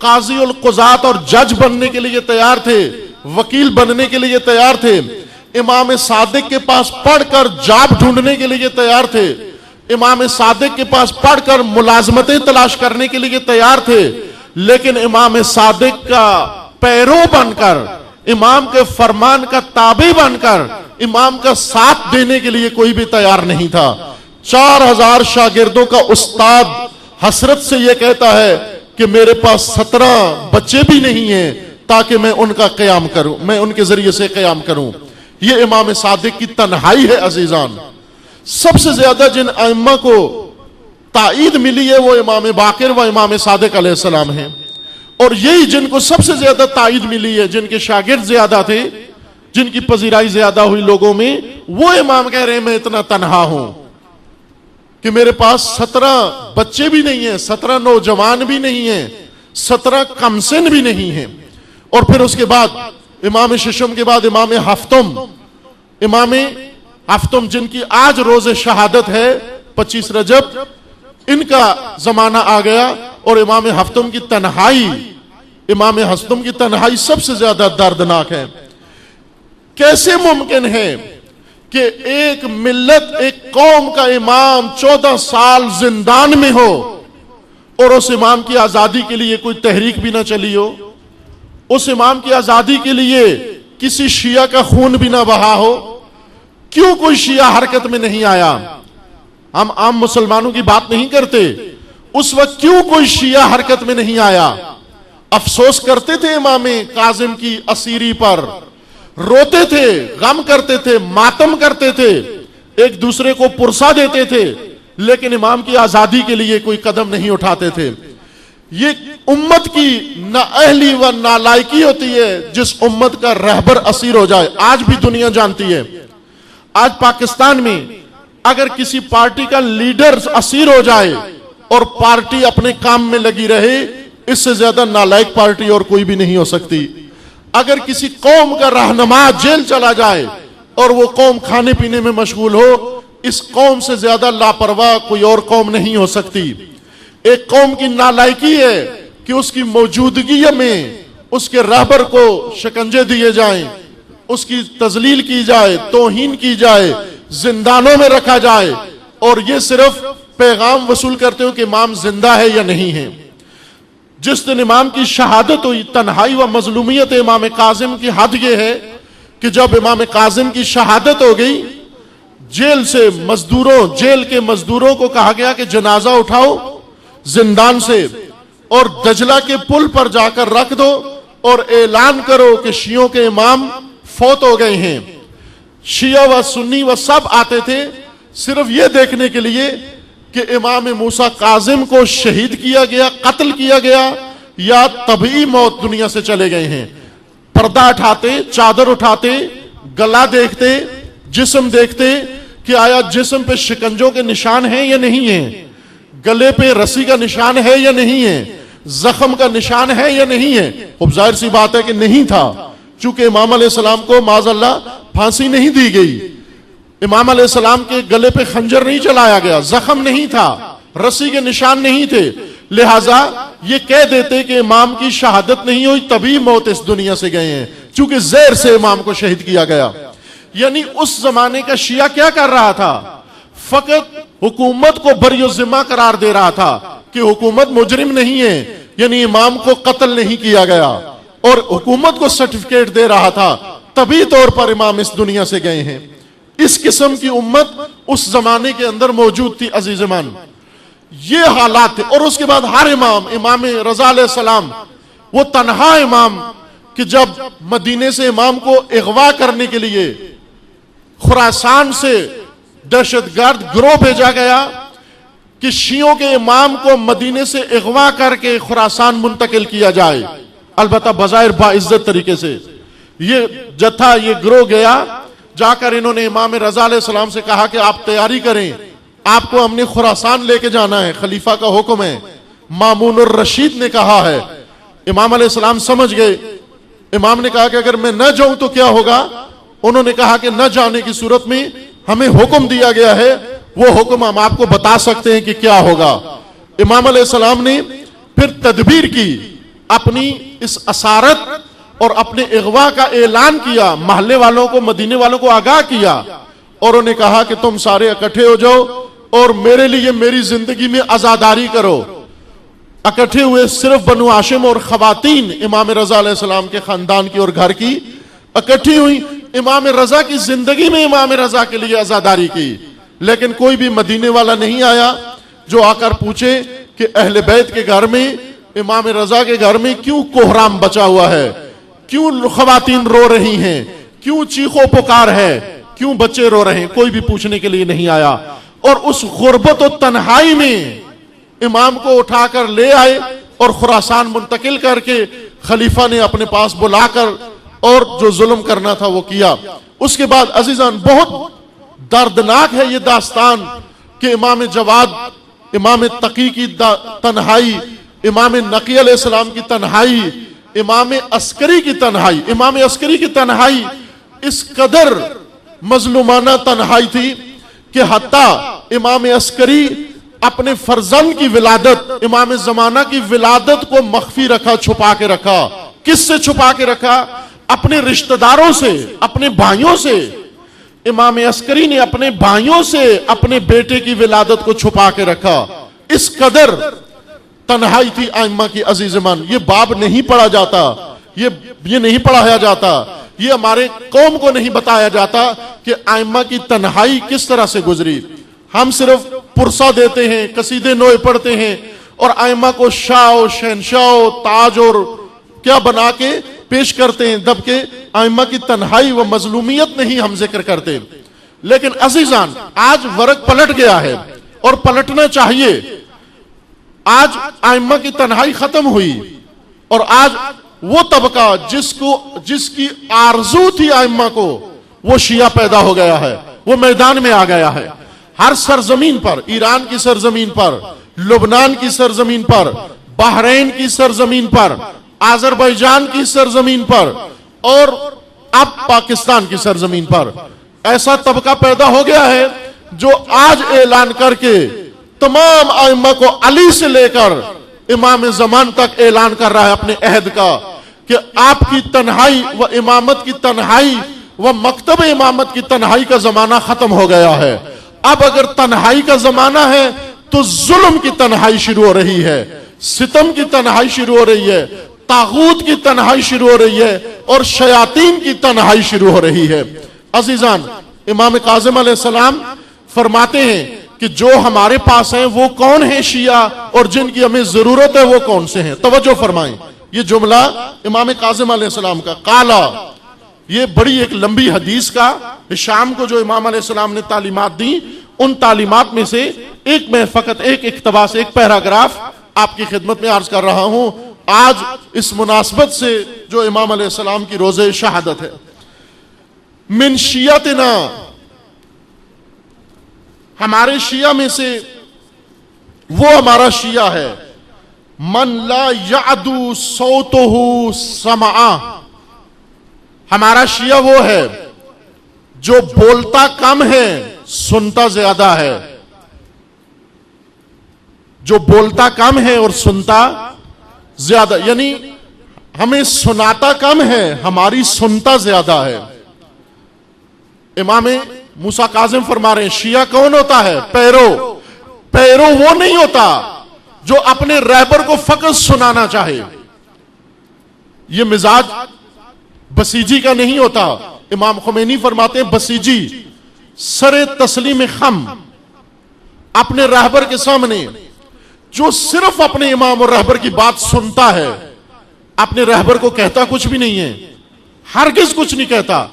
قاضی القضات اور جج بننے کے لیے تیار تھے، وکیل بننے کے لیے تیار تھے، امام صادق کے پاس پڑھ کر جاب ڈھونڈنے کے لیے تیار تھے، امام صادق کے پاس پڑھ کر ملازمتیں تلاش کرنے کے لیے تیار تھے، لیکن امام صادق کا پیرو بن کر، امام کے فرمان کا تابع بن کر، امام کا ساتھ دینے کے لیے کوئی بھی تیار نہیں تھا۔ 4000 شاگردوں کا استاد حسرت سے یہ کہتا ہے کہ میرے پاس 17 بچے بھی نہیں ہیں تاکہ میں ان کا قیام کروں، میں ان کے ذریعے سے قیام کروں۔ یہ امام صادق کی تنہائی ہے عزیزان۔ سب سے زیادہ جن ائمہ کو تائید ملی ہے وہ امام باقر و امام صادق علیہ السلام ہیں، اور یہی جن کو سب سے زیادہ تائید ملی ہے، جن کے شاگرد زیادہ تھے، جن کی پذیرائی زیادہ ہوئی لوگوں میں، وہ امام کہہ رہے ہیں میں اتنا تنہا ہوں کہ میرے پاس 17 بچے بھی نہیں ہیں، 17 نوجوان بھی نہیں ہیں، 17 کمسن بھی نہیں ہیں۔ اور پھر اس کے بعد امام ششم کے بعد امام ہفتم جن کی آج روز شہادت ہے 25 رجب، ان کا زمانہ آ گیا، اور امام ہفتم کی تنہائی سب سے زیادہ دردناک ہے۔ کیسے ممکن ہے کہ ایک ملت، ایک قوم کا امام 14 سال زندان میں ہو اور اس امام کی آزادی کے لیے کوئی تحریک بھی نہ چلی ہو، اس امام کی آزادی کے لیے کسی شیعہ کا خون بھی نہ بہا ہو؟ کیوں کوئی شیعہ حرکت میں نہیں آیا؟ ہم عام مسلمانوں کی بات نہیں کرتے، اس وقت کیوں کوئی شیعہ حرکت میں نہیں آیا؟ افسوس کرتے تھے امام کاظم کی اسیری پر، روتے تھے، غم کرتے تھے، ماتم کرتے تھے، ایک دوسرے کو پرسا دیتے تھے، لیکن امام کی آزادی کے لیے کوئی قدم نہیں اٹھاتے تھے۔ یہ امت کی نااہلی و نالائکی ہوتی ہے جس امت کا رہبر اسیر ہو جائے۔ آج بھی دنیا جانتی ہے، آج پاکستان میں اگر کسی پارٹی کا لیڈر اسیر ہو جائے اور پارٹی اپنے کام میں لگی رہے، اس سے زیادہ نالائق پارٹی اور کوئی بھی نہیں ہو سکتی۔ اگر کسی قوم کا رہنما جیل چلا جائے اور وہ قوم کھانے پینے میں مشغول ہو، اس قوم سے زیادہ لاپرواہ کوئی اور قوم نہیں ہو سکتی۔ ایک قوم کی نالائکی ہے کہ اس کی موجودگی میں اس کے رہبر کو شکنجے دیے جائیں، اس کی تذلیل کی جائے، توہین کی جائے، زندانوں میں رکھا جائے، اور یہ صرف پیغام وصول کرتے ہو کہ امام زندہ ہے یا نہیں ہے۔ جس دن امام کی شہادت ہوئی، تنہائی و مظلومیت امام کاظم کی حد یہ ہے کہ جب امام کاظم کی شہادت ہو گئی، جیل کے مزدوروں کو کہا گیا کہ جنازہ اٹھاؤ زندان سے اور دجلہ کے پل پر جا کر رکھ دو اور اعلان کرو کہ شیعوں کے امام فوت ہو گئے ہیں۔ شیعہ و سنی و سب آتے تھے صرف یہ دیکھنے کے لیے کہ امام موسیٰ کاظم کو شہید کیا گیا، قتل کیا گیا، یا طبعی موت دنیا سے چلے گئے ہیں۔ پردہ اٹھاتے، چادر اٹھاتے، گلا دیکھتے، جسم دیکھتے کہ آیا جسم پہ شکنجوں کے نشان ہیں یا نہیں ہیں، گلے پہ رسی کا نشان ہے یا نہیں ہے، زخم کا نشان ہے یا نہیں ہے۔ اب ظاہر سی بات ہے کہ نہیں تھا، چونکہ امام علیہ السلام کو معاذ اللہ پھانسی نہیں دی گئی، امام علیہ السلام کے گلے پہ خنجر نہیں چلایا گیا، زخم نہیں تھا، رسی کے نشان نہیں تھے، لہٰذا یہ کہہ دیتے کہ امام کی شہادت نہیں ہوئی تبھی موت اس دنیا سے گئے ہیں، چونکہ زہر سے امام کو شہید کیا گیا۔ یعنی اس زمانے کا شیعہ کیا کر رہا تھا؟ فقط حکومت کو بری ذمہ قرار دے رہا تھا کہ حکومت مجرم نہیں ہے، یعنی امام کو قتل نہیں کیا گیا، اور حکومت کو سرٹیفکیٹ دے رہا تھا طبی طور پر امام اس دنیا سے گئے ہیں۔ اس قسم کی امت اس زمانے کے اندر موجود تھی عزیزمان، یہ حالات تھے۔ اور اس کے بعد ہر امام رضا علیہ السلام، وہ تنہا امام کہ جب مدینے سے امام کو اغوا کرنے کے لیے خراسان سے دہشت گرد گروہ بھیجا گیا کہ شیعوں کے امام کو مدینے سے اغوا کر کے خراسان منتقل کیا جائے، البتہ بظاہر باعزت طریقے سے۔ یہ جتھا، یہ گروہ گیا، جا کر انہوں نے امام رضا علیہ السلام سے کہا کہ آپ تیاری کریں، آپ کو ہم نے خراسان لے کے جانا ہے، خلیفہ کا حکم ہے، مامون الرشید نے کہا ہے۔ امام علیہ السلام سمجھ گئے۔ امام نے کہا کہ اگر میں نہ جاؤں تو کیا ہوگا؟ انہوں نے کہا کہ نہ جانے کی صورت میں ہمیں حکم دیا گیا ہے، وہ حکم ہم آپ کو بتا سکتے ہیں کہ کیا ہوگا۔ امام علیہ السلام نے پھر تدبیر کی، اپنی اس اسارت اور اپنے اغوا کا اعلان کیا، محلے والوں کو، مدینے والوں کو آگاہ کیا، اور انہوں نے کہا کہ تم سارے اکٹھے ہو جاؤ اور میرے لیے میری زندگی میں عزاداری کرو۔ اکٹھے ہوئے صرف بنو ہاشم اور خواتین امام رضا علیہ السلام کے خاندان کی اور گھر کی اکٹھی ہوئی، امام رضا کی زندگی میں امام رضا کے لیے عزاداری کی، لیکن کوئی بھی مدینے والا نہیں آیا جو آ کر پوچھے کہ اہل بیت کے گھر میں، امام رضا کے گھر میں کیوں کوہرام بچا ہوا ہے، کیوں خواتین رو رہی ہیں، کیوں چیخو پکار ہے، کیوں بچے رو رہے ہیں، کوئی بھی پوچھنے کے لیے نہیں آیا۔ اور اس غربت و تنہائی میں امام کو اٹھا کر لے آئے اور خراسان منتقل کر کے خلیفہ نے اپنے پاس بلا کر اور جو ظلم کرنا تھا وہ کیا۔ اس کے بعد عزیزان بہت دردناک ہے یہ داستان کہ امام جواد، امام تقی کی تنہائی، امام نقی علیہ السلام کی تنہائی، امام عسکری کی تنہائی، امام عسکری کی تنہائی اس قدر مظلومانہ تنہائی تھی کہ حتیٰ امام عسکری اپنے فرزند کی ولادت، امام زمانہ کی ولادت کو مخفی رکھا، چھپا کے رکھا۔ کس سے چھپا کے رکھا؟ اپنے رشتہ داروں سے، اپنے بھائیوں سے۔ امام عسکری نے اپنے بھائیوں سے اپنے بیٹے کی ولادت کو چھپا کے رکھا۔ اس قدر تنہائی تھی ائمہ کی عزیزمان۔ یہ باب نہیں پڑھا جاتا، یہ نہیں پڑھایا جاتا، یہ ہمارے قوم کو نہیں بتایا جاتا کہ ائمہ کی تنہائی کس طرح سے گزری۔ ہم صرف پرسہ دیتے ہیں، قصیدے نوئے پڑھتے ہیں اور ائمہ کو شاہ و شہنشاہ و تاج اور کیا بنا کے پیش کرتے ہیں، جبکہ ائمہ کی تنہائی و مظلومیت نہیں ہم ذکر کرتے۔ لیکن عزیزان آج ورق پلٹ گیا ہے اور پلٹنا چاہیے. آج ائمہ کی تنہائی ختم ہوئی اور آج وہ طبقہ جس کی آرزو تھی ائمہ کو، وہ شیعہ پیدا ہو گیا ہے، وہ میدان میں آ گیا ہے. ہر سرزمین پر، ایران کی سرزمین پر، لبنان کی سرزمین پر، بحرین کی سرزمین پر، آذربائیجان کی سرزمین پر اور اب پاکستان کی سرزمین پر ایسا طبقہ پیدا ہو گیا ہے جو آج اعلان کر کے تمام ائمہ کو علی سے لے کر امام زمان تک اعلان کر رہا ہے اپنے عہد کا کہ آپ کی تنہائی و امامت کی تنہائی و مکتب امامت کی تنہائی کا زمانہ ختم ہو گیا ہے. اب اگر تنہائی کا زمانہ ہے تو ظلم کی تنہائی شروع ہو رہی ہے، ستم کی تنہائی شروع ہو رہی ہے، طاغوت کی تنہائی شروع ہو رہی ہے اور شیاطین کی تنہائی شروع ہو رہی ہے. عزیزان، امام کاظم علیہ السلام فرماتے ہیں کہ جو ہمارے پاس ہیں وہ کون ہیں شیعہ اور جن کی ہمیں ضرورت ہے وہ کون سے ہیں. توجہ فرمائیں، یہ جملہ امام کاظم علیہ السلام کا قالا، یہ بڑی ایک لمبی حدیث کا شام کو جو امام علیہ السلام نے تعلیمات دی، ان تعلیمات میں سے ایک میں فقط ایک اقتباس، ایک پیراگراف آپ کی خدمت میں عرض کر رہا ہوں آج اس مناسبت سے جو امام علیہ السلام کی روزہ شہادت ہے. من شیعتنا، ہمارے شیعہ میں سے وہ ہمارا شیعہ ہے، من لا یعدو صوتہ سمعا، ہمارا شیعہ وہ ہے جو بولتا کم ہے سنتا زیادہ ہے، جو بولتا کم ہے اور سنتا زیادہ، یعنی ہمیں سناتا کم ہے ہماری سنتا زیادہ ہے. امام موسیٰ کاظم فرما رہے ہیں شیعہ کون ہوتا ہے؟ پیرو وہ نہیں ہوتا جو اپنے رہبر کو فقط سنانا چاہے. یہ مزاج بسیجی کا نہیں ہوتا. امام خمینی فرماتے ہیں بسیجی سر تسلیم خم، اپنے رہبر کے سامنے جو صرف اپنے امام اور رہبر کی بات سنتا ہے، اپنے رہبر کو کہتا کچھ بھی نہیں ہے، ہرگز کچھ نہیں کہتا.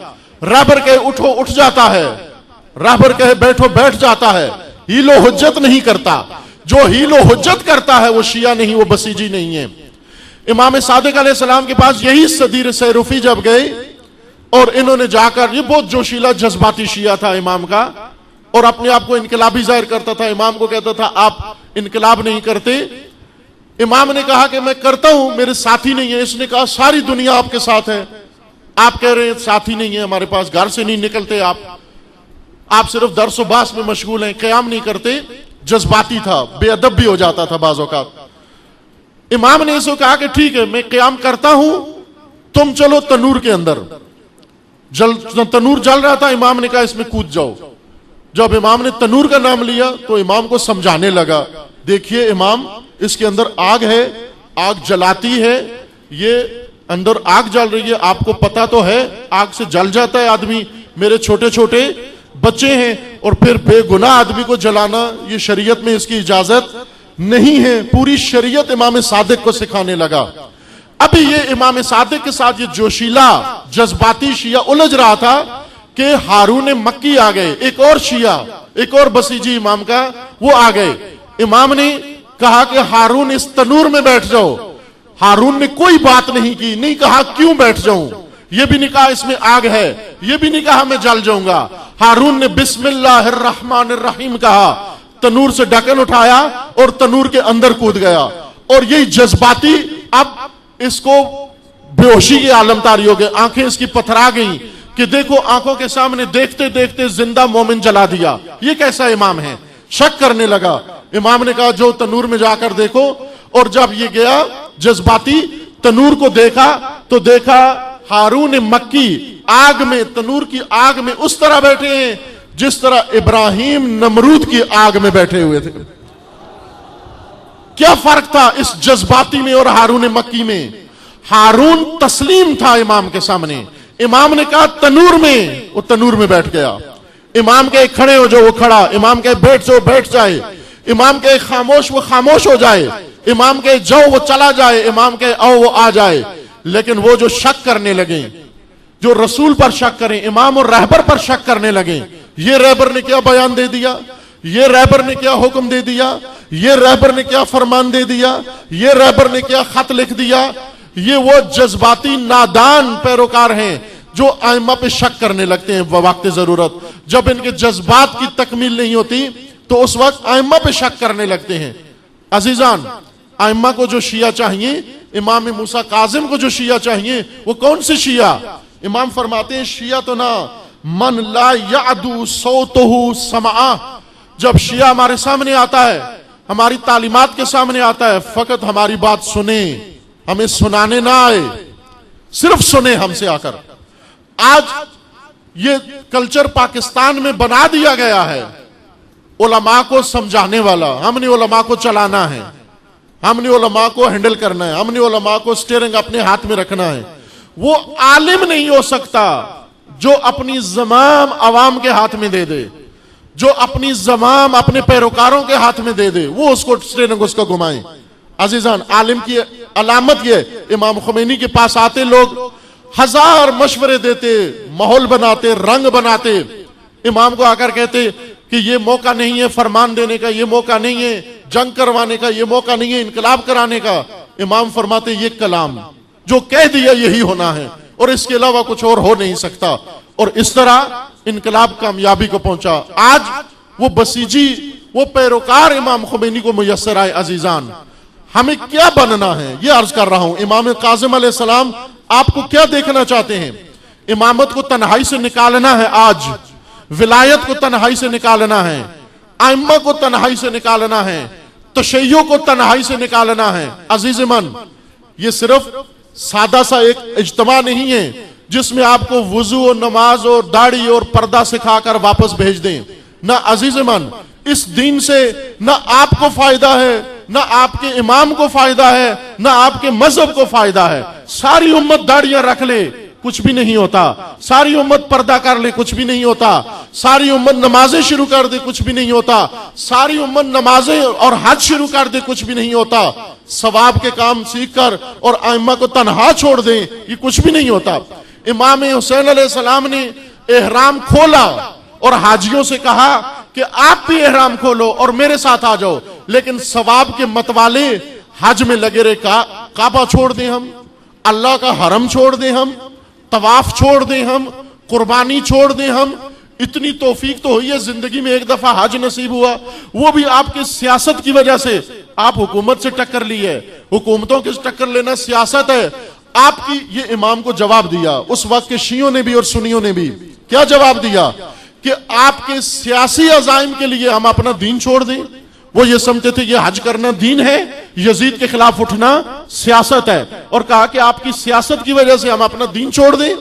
رہبر کہے اٹھو اٹھ جاتا ہے، رہبر کہے بیٹھو بیٹھ جاتا ہے، ہیل و حجت نہیں کرتا. جو ہیل و حجت کرتا ہے وہ شیعہ نہیں، وہ بسیجی نہیں ہے. امام صادق علیہ السلام کے پاس یہی صدیر سیروفی جب گئے اور انہوں نے جا کر، یہ بہت جوشیلا جذباتی شیعہ تھا امام کا اور اپنے آپ کو انقلابی ظاہر کرتا تھا، امام کو کہتا تھا آپ انقلاب نہیں کرتے. امام نے کہا کہ میں کرتا ہوں، میرے ساتھی نہیں ہے. اس نے کہا ساری دنیا آپ کے ساتھ ہے، آپ کہہ رہے ہیں ساتھی نہیں ہے ہمارے پاس، گھر سے نہیں نکلتے آپ صرف درس و باس میں مشغول ہیں، قیام نہیں کرتے. جذباتی تھا، بے ادب بھی ہو جاتا تھا بعض اوقات. امام نے اس کو کہا کہ ٹھیک ہے میں قیام کرتا ہوں، تم چلو تنور کے اندر. تنور جل رہا تھا، امام نے کہا اس میں کود جاؤ. جب امام نے تنور کا نام لیا تو امام کو سمجھانے لگا دیکھیے امام اس کے اندر آگ ہے، آگ جلاتی ہے، یہ اندر آگ جل رہی ہے، آپ کو پتا تو ہے آگ سے جل جاتا ہے آدمی، میرے چھوٹے چھوٹے بچے ہیں اور پھر بے گناہ آدمی کو جلانا، یہ شریعت میں اس کی اجازت نہیں ہے. پوری شریعت امام صادق کو سکھانے لگا. ابھی یہ امام صادق کے ساتھ یہ جوشیلا جذباتی شیعہ الجھ رہا تھا کہ ہارون مکی آ گئے، ایک اور شیعہ، ایک اور بسیجی امام کا، وہ آ گئے. امام نے کہا کہ ہارون اس تنور میں بیٹھ جاؤ. ہارون نے کوئی بات نہیں کی، نہیں کہا کیوں بیٹھ جاؤں، یہ بھی نہیں کہا اس میں آگ ہے، یہ بھی نہیں کہا میں جل جاؤں گا. ہارون نے بسم اللہ الرحمن الرحیم کہا، تنور سے ڈھکن اٹھایا اور تنور کے اندر کود گیا. اور یہی جذباتی اب اس کو بے ہوشی کی عالم طاری ہو گئے، آنکھیں اس کی پتھرا گئیں کہ دیکھو آنکھوں کے سامنے دیکھتے دیکھتے زندہ مومن جلا دیا، یہ کیسا امام ہے. شک کرنے لگا. امام نے کہا جو تنور میں جا کر دیکھو. اور جب یہ گیا جذباتی تنور کو دیکھا تو دیکھا ہارون مکی آگ میں، تنور کی آگ میں اس طرح بیٹھے ہیں جس طرح ابراہیم نمرود کی آگ میں بیٹھے ہوئے تھے. کیا فرق تھا اس جذباتی میں اور ہارون مکی میں؟ ہارون تسلیم تھا امام کے سامنے. امام نے کہا تنور میں، وہ تنور میں بیٹھ گیا. امام کہے کھڑے ہو جاؤ، وہ کھڑا. امام کہے بیٹھ جاؤ، بیٹھ جائے. امام کہے خاموش، وہ خاموش ہو جائے. امام کہے جاؤ، وہ چلا جائے. امام کہے آؤ، وہ آ جائے. لیکن وہ جو شک کرنے لگے، جو رسول پر شک کریں، امام اور رہبر پر شک کرنے لگے، یہ رہبر نے کیا بیان دے دیا، یہ رہبر نے کیا حکم دے دیا، یہ رہبر نے کیا فرمان دے دیا، یہ رہبر نے کیا خط لکھ دیا. یہ وہ جذباتی نادان پیروکار ہیں جو ائمہ پہ شک کرنے لگتے ہیں وقت ضرورت. جب ان کے جذبات کی تکمیل نہیں ہوتی تو اس وقت ائمہ پہ شک کرنے لگتے ہیں. عزیزان، ائمہ کو جو شیعہ چاہیے، امام موسیٰ کاظم کو جو شیعہ چاہیے، وہ کون سے شیعہ؟ امام فرماتے ہیں شیعہ تو نہ من لا یعدو صوتہ سمعہ. جب شیعہ ہمارے سامنے آتا ہے، ہماری تعلیمات کے سامنے آتا ہے، فقط ہماری بات سنیں، ہمیں سنانے نہ آئے، صرف سنیں ہم سے آ کر. آج یہ کلچر پاکستان میں بنا دیا گیا ہے علماء کو سمجھانے والا. ہم نے علماء کو چلانا ہے، ہم نے علماء کو ہینڈل کرنا ہے، ہم نے علماء کو سٹیئرنگ اپنے ہاتھ میں رکھنا ہے. وہ عالم نہیں ہو سکتا جو اپنی زمام عوام کے ہاتھ میں دے دے، جو اپنی زمام اپنے پیروکاروں کے ہاتھ میں دے دے، وہ اس کو سٹیئرنگ اس کا گھمائیں. عزیزان، عالم کی علامت یہ، امام خمینی کے پاس آتے لوگ ہزار مشورے دیتے، ماحول بناتے، رنگ بناتے. امام کو آ کر کہتے کہ یہ موقع نہیں ہے فرمان دینے کا، یہ موقع نہیں ہے جنگ کروانے کا، یہ موقع نہیں ہے انقلاب کرانے کا. امام فرماتے یہ کلام جو کہہ دیا یہی ہونا ہے اور اس کے علاوہ کچھ اور ہو نہیں سکتا. اور اس طرح انقلاب کامیابی کو پہنچا. آج وہ بسیجی، وہ پیروکار امام خمینی کو میسر آئے. عزیزان، ہمیں کیا بننا ہے یہ عرض کر رہا ہوں. امام کاظم علیہ السلام آپ کو کیا دیکھنا چاہتے ہیں؟ امامت کو تنہائی سے نکالنا ہے، آج ولایت کو تنہائی سے نکالنا ہے، ائمہ کو تنہائی سے نکالنا ہے، تشیع کو تنہائی سے نکالنا ہے. عزیز من، یہ صرف سادہ سا ایک اجتماع نہیں ہے جس میں آپ کو وضو اور نماز اور داڑھی اور پردہ سکھا کر واپس بھیج دیں. نہ عزیز من، اس دین سے نہ آپ کو فائدہ ہے، نہ آپ کے امام کو فائدہ ہے، نہ آپ کے مذہب کو فائدہ ہے. ساری امت داڑیاں رکھ لے کچھ بھی نہیں ہوتا، ساری امت پردہ کر لے کچھ بھی نہیں ہوتا، ساری امت نمازیں شروع کر دے کچھ بھی نہیں ہوتا، ساری امت نمازیں اور حج شروع کر دے کچھ بھی نہیں ہوتا. ثواب کے کام سیکھ کر اور ائمہ کو تنہا چھوڑ دیں، یہ کچھ بھی نہیں ہوتا. امام حسین علیہ السلام نے احرام کھولا اور حاجیوں سے کہا کہ آپ بھی احرام کھولو اور میرے ساتھ آ جاؤ، لیکن ثواب کے متوالے حج میں لگے رہے. کعبہ چھوڑ دیں ہم، اللہ کا حرم چھوڑ دیں ہم، طواف چھوڑ دیں ہم، قربانی چھوڑ دیں ہم. اتنی توفیق تو ہوئی ہے زندگی میں ایک دفعہ حج نصیب ہوا، وہ بھی آپ کی سیاست کی وجہ سے. آپ حکومت سے ٹکر لی ہے، حکومتوں کے ٹکر لینا سیاست ہے. آپ کی یہ امام کو جواب دیا، اس وقت کے شیعوں نے بھی اور سنیوں نے بھی کیا جواب دیا کہ آپ کے سیاسی عزائم کے لیے ہم اپنا دین چھوڑ دیں. وہ یہ سمجھتے تھے یہ حج کرنا دین ہے، یزید کے خلاف اٹھنا سیاست ہے، اور کہا کہ آپ کی سیاست کی وجہ سے ہم اپنا دین چھوڑ دیں.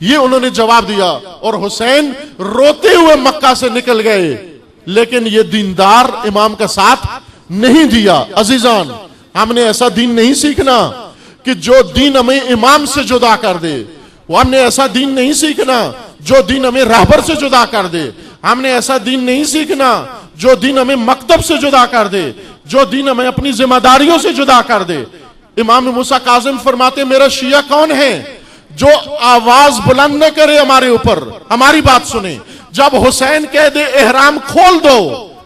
یہ انہوں نے جواب دیا اور حسین روتے ہوئے مکہ سے نکل گئے. لیکن یہ دیندار امام کا ساتھ نہیں دیا. عزیزان، ہم نے ایسا دین نہیں سیکھنا کہ جو دین ہمیں امام سے جدا کر دے. ہم نے ایسا دین نہیں سیکھنا جو دین ہمیں رہبر سے جدا کر دے. ہم نے ایسا دین نہیں سیکھنا جو دین ہمیں مکتب سے جدا کر دے، جو دین ہمیں اپنی ذمہ داریوں سے جدا کر دے. امام موسیٰ کاظم فرماتے میرا شیعہ کون ہے جو آواز بلند نہ کرے ہمارے اوپر، ہماری بات سنے. جب حسین کہہ دے احرام کھول دو،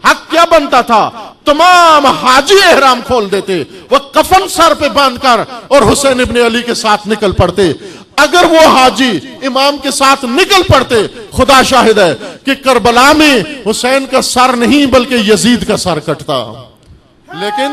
حق کیا بنتا تھا؟ تمام حاجی احرام کھول دیتے، وہ کفن سر پہ باندھ کر اور حسین ابن علی کے ساتھ نکل پڑتے. اگر وہ حاجی امام کے ساتھ نکل پڑتے، خدا شاہد ہے کہ کربلا میں حسین کا سر نہیں بلکہ یزید کا سر کٹتا. لیکن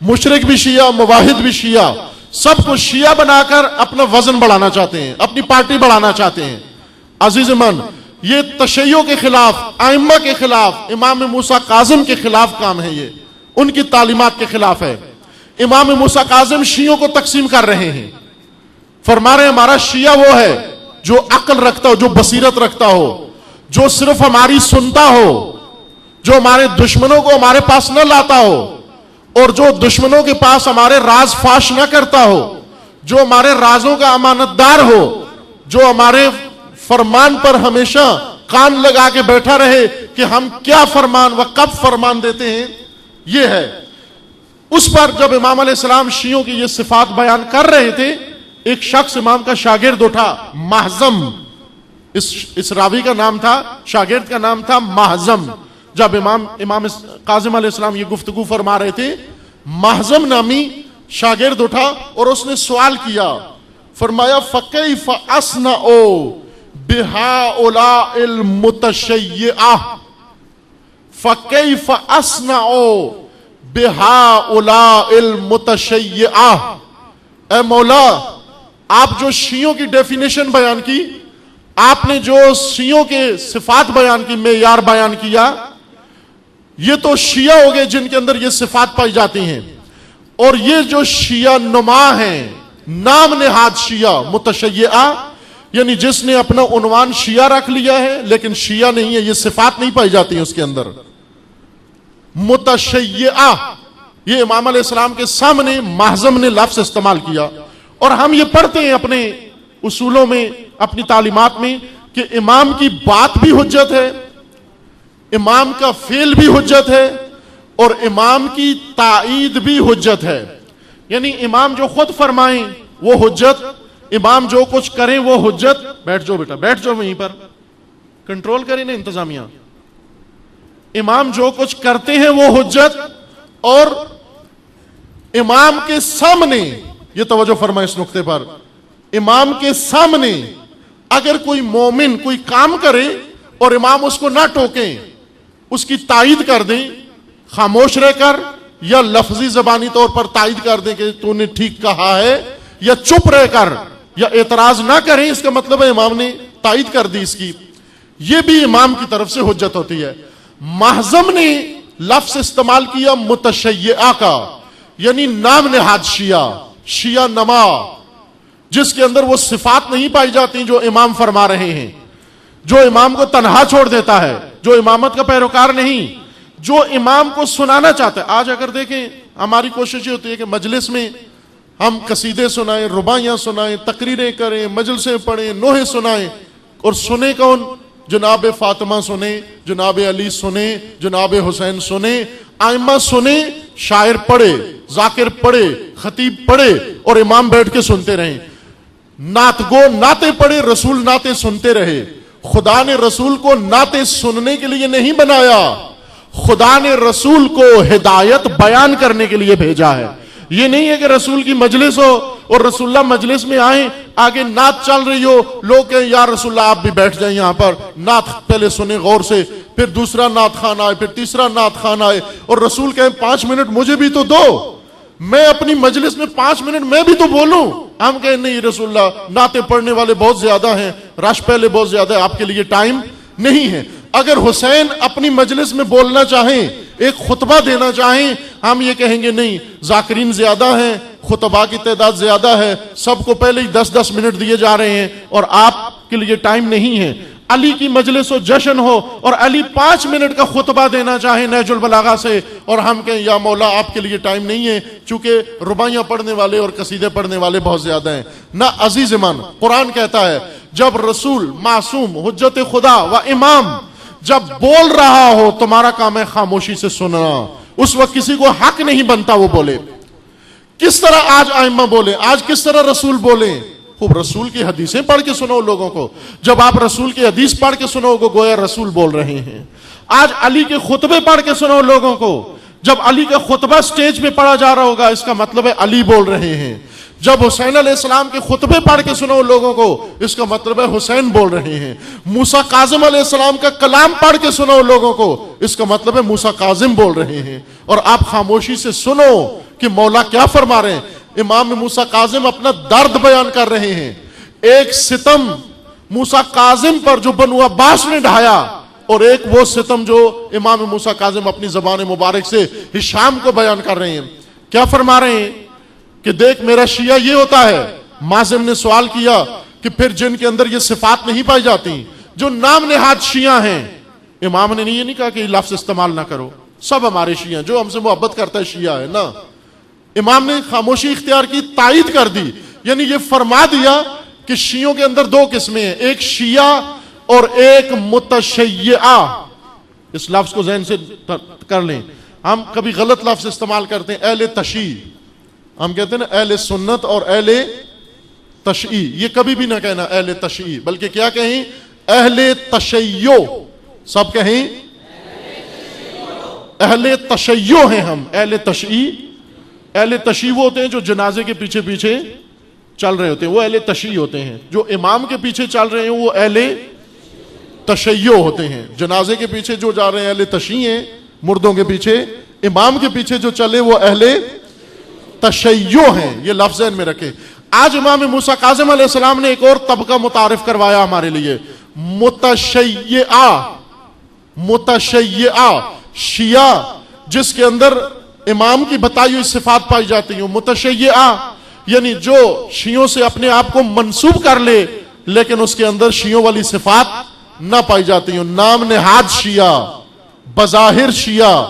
مشرک بھی شیعہ، موحد بھی شیعہ، سب کو شیعہ بنا کر اپنا وزن بڑھانا چاہتے ہیں، اپنی پارٹی بڑھانا چاہتے ہیں۔ عزیز من، یہ تشیع کے خلاف، ائمہ کے خلاف، امام موسیٰ کاظم کے خلاف کام ہے، یہ ان کی تعلیمات کے خلاف ہے۔ امام موسیٰ کاظم شیعوں کو تقسیم کر رہے ہیں، فرما رہے ہیں ہمارا شیعہ وہ ہے جو عقل رکھتا ہو، جو بصیرت رکھتا ہو، جو صرف ہماری سنتا ہو، جو ہمارے دشمنوں کو ہمارے پاس نہ لاتا ہو، اور جو دشمنوں کے پاس ہمارے راز فاش نہ کرتا ہو، جو ہمارے رازوں کا امانت دار ہو، جو ہمارے فرمان پر ہمیشہ کان لگا کے بیٹھا رہے کہ ہم کیا فرمان و کب فرمان دیتے ہیں، یہ ہے۔ اس پر جب امام علیہ السلام شیعوں کی یہ صفات بیان کر رہے تھے، ایک شخص امام کا شاگرد اٹھا، محزم، اس راوی کا نام تھا، شاگرد کا نام تھا محزم۔ جب امام کاظم علیہ السلام یہ گفتگو فرما رہے تھے، محزم نامی شاگرد اٹھا اور اس نے سوال کیا، فرمایا فَكَيْفَ أَصْنَعُ بِهَؤُلَاءِ الْمُتَشَيِّعَةِ فَكَيْفَ أَصْنَعُ بِهَؤُلَاءِ الْمُتَشَيِّعَةِ۔ اے مولا، آپ جو شیعوں کی ڈیفینیشن بیان کی، آپ نے جو شیعوں کے صفات بیان کی، معیار بیان کیا، یہ تو شیعہ ہو گئے جن کے اندر یہ صفات پائی جاتی ہیں، اور یہ جو شیعہ نما ہیں، نام نہاد شیعہ متشیعہ، یعنی جس نے اپنا عنوان شیعہ رکھ لیا ہے لیکن شیعہ نہیں ہے، یہ صفات نہیں پائی جاتی ہیں اس کے اندر، متشیعہ، یہ امام علیہ السلام کے سامنے محزم نے لفظ استعمال کیا۔ اور ہم یہ پڑھتے ہیں اپنے اصولوں میں، اپنی تعلیمات میں، کہ امام کی بات بھی حجت ہے، امام کا فعل بھی حجت ہے، اور امام کی تائید بھی حجت ہے۔ یعنی امام جو خود فرمائیں وہ حجت، امام جو کچھ کریں وہ حجت۔ بیٹھ جاؤ بیٹا، بیٹھ جاؤ وہیں پر، کنٹرول کریں نا انتظامیہ۔ امام جو کچھ کرتے ہیں وہ حجت، اور امام کے سامنے، یہ توجہ فرمائیں اس نقطے پر، امام کے سامنے اگر کوئی مومن کوئی کام کرے اور امام اس کو نہ ٹوکیں، اس کی تائید کر دیں، خاموش رہ کر یا لفظی زبانی طور پر تائید کر دیں کہ تو نے ٹھیک کہا ہے، یا چپ رہ کر یا اعتراض نہ کریں، اس کا مطلب ہے امام نے تائید کر دی اس کی، یہ بھی امام کی طرف سے حجت ہوتی ہے۔ محزم نے لفظ استعمال کیا متشیعہ کا، یعنی نام نہاد شیعہ، شیعہ نما، جس کے اندر وہ صفات نہیں پائی جاتی جو امام فرما رہے ہیں، جو امام کو تنہا چھوڑ دیتا ہے، جو امامت کا پیروکار نہیں، جو امام کو سنانا چاہتا ہے۔ آج اگر دیکھیں ہماری کوشش یہ ہوتی ہے کہ مجلس میں ہم قصیدے سنائیں، رباعیاں سنائیں، تقریریں کریں، مجلسیں پڑھیں، نوحے سنائیں، اور سنے کون؟ جناب فاطمہ سنیں، جناب علی سنیں، جناب حسین سنیں، ائمہ سنیں، شاعر پڑھے، ذاکر پڑھے، خطیب پڑھے، اور امام بیٹھ کے سنتے رہیں۔ نعت گو نعتیں پڑھے، رسول نعتیں سنتے رہے۔ خدا نے رسول کو نعتیں سننے کے لیے نہیں بنایا، خدا نے رسول کو ہدایت بیان کرنے کے لیے بھیجا ہے۔ یہ نہیں ہے کہ رسول کی مجلس ہو اور رسول اللہ مجلس میں آئیں، آگے نعت چل رہی ہو، لوگ کہیں یا رسول اللہ آپ بھی بیٹھ جائیں یہاں پر، نعت پہلے سنیں غور سے، پھر دوسرا نعت خان آئے، پھر تیسرا نعت خان آئے، اور رسول کہیں 5 منٹ مجھے بھی تو دو، میں اپنی مجلس میں 5 منٹ میں بھی تو بولوں۔ ہم کہیں نہیں رسول اللہ، نعتیں پڑھنے والے بہت زیادہ ہیں، رش پہلے بہت زیادہ ہے، آپ کے لیے ٹائم نہیں ہے۔ اگر حسین اپنی مجلس میں بولنا چاہیں، ایک خطبہ دینا چاہیں، ہم یہ کہیں گے نہیں، ذاکرین زیادہ ہیں، خطبہ کی تعداد زیادہ ہے، سب کو پہلے ہی 10-10 منٹ دیے جا رہے ہیں اور آپ کے لیے ٹائم نہیں ہے۔ علی کی مجلس ہو، جشن ہو، اور علی 5 منٹ کا خطبہ دینا چاہیں نہج البلاغہ سے، اور ہم کہیں یا مولا آپ کے لیے ٹائم نہیں ہے چونکہ رباعیاں پڑھنے والے اور قصیدے پڑھنے والے بہت زیادہ ہیں۔ نہ عزیز من، قرآن کہتا ہے جب رسول معصوم حجت خدا و امام جب بول رہا ہو، تمہارا کام ہے خاموشی سے سننا، اس وقت کسی کو حق نہیں بنتا وہ بولے۔ کس طرح آج ائمہ بولے، آج کس طرح رسول بولے؟ خوب رسول کی حدیثیں پڑھ کے سنو لوگوں کو۔ جب آپ رسول کی حدیث پڑھ کے سنو گے گویا رسول بول رہے ہیں۔ آج علی کے خطبے پڑھ کے سنو لوگوں کو۔ جب علی کا خطبہ سٹیج پہ پڑھا جا رہا ہوگا اس کا مطلب ہے علی بول رہے ہیں۔ جب حسین علیہ السلام کے خطبے پڑھ کے سنو لوگوں کو اس کا مطلب ہے حسین بول رہے ہیں۔ موسیٰ کاظم علیہ السلام کا کلام پڑھ کے سنو لوگوں کو اس کا مطلب ہے موسیٰ کاظم بول رہے ہیں۔ اور آپ خاموشی سے سنو کہ مولا کیا فرما رہے ہیں. امام موسیٰ کاظم اپنا درد بیان کر رہے ہیں. ایک ستم موسیٰ کاظم پر جو بنو عباس نے ڈھایا, اور ایک وہ ستم جو امام موسیٰ کاظم اپنی زبان مبارک سے ہشام کو بیان کر رہے ہیں. کیا فرما رہے ہیں کہ دیکھ میرا شیعہ یہ ہوتا ہے. مازم نے سوال کیا کہ پھر جن کے اندر یہ صفات نہیں پائی جاتی, جو نام نہاد شیعہ ہیں. امام نے یہ نہیں کہا کہ یہ لفظ استعمال نہ کرو, سب ہمارے شیعہ, جو ہم سے محبت کرتا ہے شیعہ ہے نا. امام نے خاموشی اختیار کی, تائید کر دی, یعنی یہ فرما دیا کہ شیعوں کے اندر دو قسمیں ہیں, ایک شیعہ اور ایک متشیعہ. اس لفظ کو ذہن سے کر لیں. ہم کبھی غلط لفظ استعمال کرتے ہیں, اہل تشیع. ہم کہتے ہیں نا اہل سنت اور اہل تشیع, یہ کبھی بھی نہ کہنا اہل تشیع, بلکہ کیا کہیں اہل تشیع. سب کہیں اہل تشیع ہیں ہم. اہل تشیع, اہل تشیع وہ ہوتے ہیں جو جنازے کے پیچھے پیچھے چل رہے ہوتے ہیں, وہ اہل تشیع ہوتے ہیں. جو امام کے پیچھے چل رہے ہیں وہ اہل تشیع ہوتے ہیں. جنازے کے پیچھے جو جا رہے ہیں اہل تشیع ہیں, مردوں کے پیچھے. امام کے پیچھے جو چلے وہ اہل تشیع ہیں. یہ لفظ ذہن میں رکھے. آج امام موسیٰ کاظم علیہ السلام نے ایک اور طبقہ متعارف کروایا ہمارے لیے, متشیعہ. متشیعہ شیعہ جس کے اندر امام کی بتائی ہوئی صفات پائی جاتی ہیں. متشیعہ یعنی جو شیعوں سے اپنے آپ کو منسوب کر لے لیکن اس کے اندر شیعوں والی صفات نہ پائی جاتی ہیں. نام نہاد شیعہ, بظاہر شیعہ,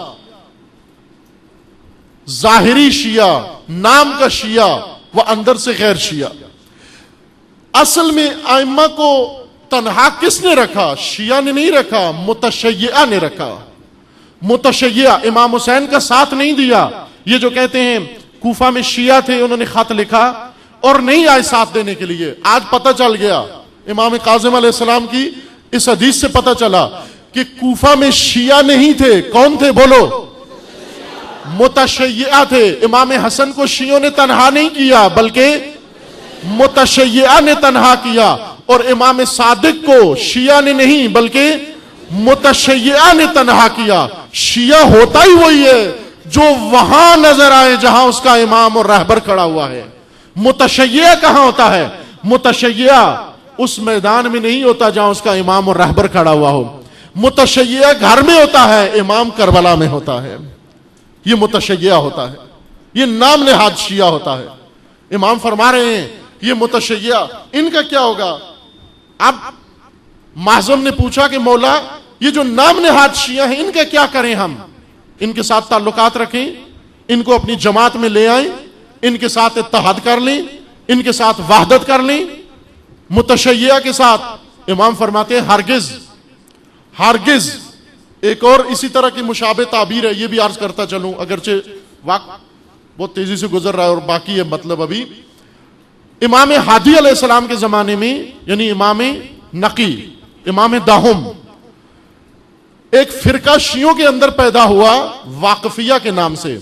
ظاہری شیعہ, نام کا شیعہ وہ اندر سے غیر شیعہ. اصل میں ائمہ کو تنہا کس نے رکھا؟ شیعہ نے نہیں رکھا, متشیعہ نے رکھا. متشیعہ امام حسین کا ساتھ نہیں دیا. یہ جو کہتے ہیں کوفہ میں شیعہ تھے, انہوں نے خط لکھا اور نہیں آئے ساتھ دینے کے لیے. آج پتہ چل گیا امام کاظم علیہ السلام کی اس حدیث سے پتہ چلا کہ کوفہ میں شیعہ نہیں تھے. کون تھے بولو؟ متشیعہ تھے. امام حسن کو شیعوں نے تنہا نہیں کیا بلکہ متشیعہ نے تنہا کیا, اور امام صادق کو شیعہ نے نہیں بلکہ متشیعہ نے تنہا کیا. شیعہ ہوتا ہی وہی ہے جو وہاں نظر آئے جہاں اس کا امام اور رہبر کھڑا ہوا ہے. متشیعہ کہاں ہوتا ہے؟ متشیعہ اس میدان میں نہیں ہوتا جہاں اس کا امام اور رہبر کھڑا ہوا ہو. متشیعہ گھر میں ہوتا ہے, امام کربلا میں ہوتا ہے. یہ متشیعہ ہوتا ہے, یہ نام نہاد شیعہ ہوتا ہے. امام فرما رہے ہیں یہ متشیعہ, ان کا کیا ہوگا؟ اب معظم نے پوچھا کہ مولا یہ جو نام نہاد شیعہ ہیں ان کا کیا کریں؟ ہم ان کے ساتھ تعلقات رکھیں, ان کو اپنی جماعت میں لے آئیں, ان کے ساتھ اتحاد کر لیں, ان کے ساتھ وحدت کر لیں متشیعہ کے ساتھ؟ امام فرماتے ہیں ہرگز ہرگز. ایک اور اسی طرح کی مشابہ تعبیر ہے, یہ بھی عرض کرتا چلوں اگرچہ وقت بہت تیزی سے گزر رہا ہے اور باقی ہے مطلب ابھی. امام ہادی علیہ السلام کے زمانے میں, یعنی امام نقی, امام داہم, ایک فرقہ شیعوں کے اندر پیدا ہوا واقفیہ کے نام سے.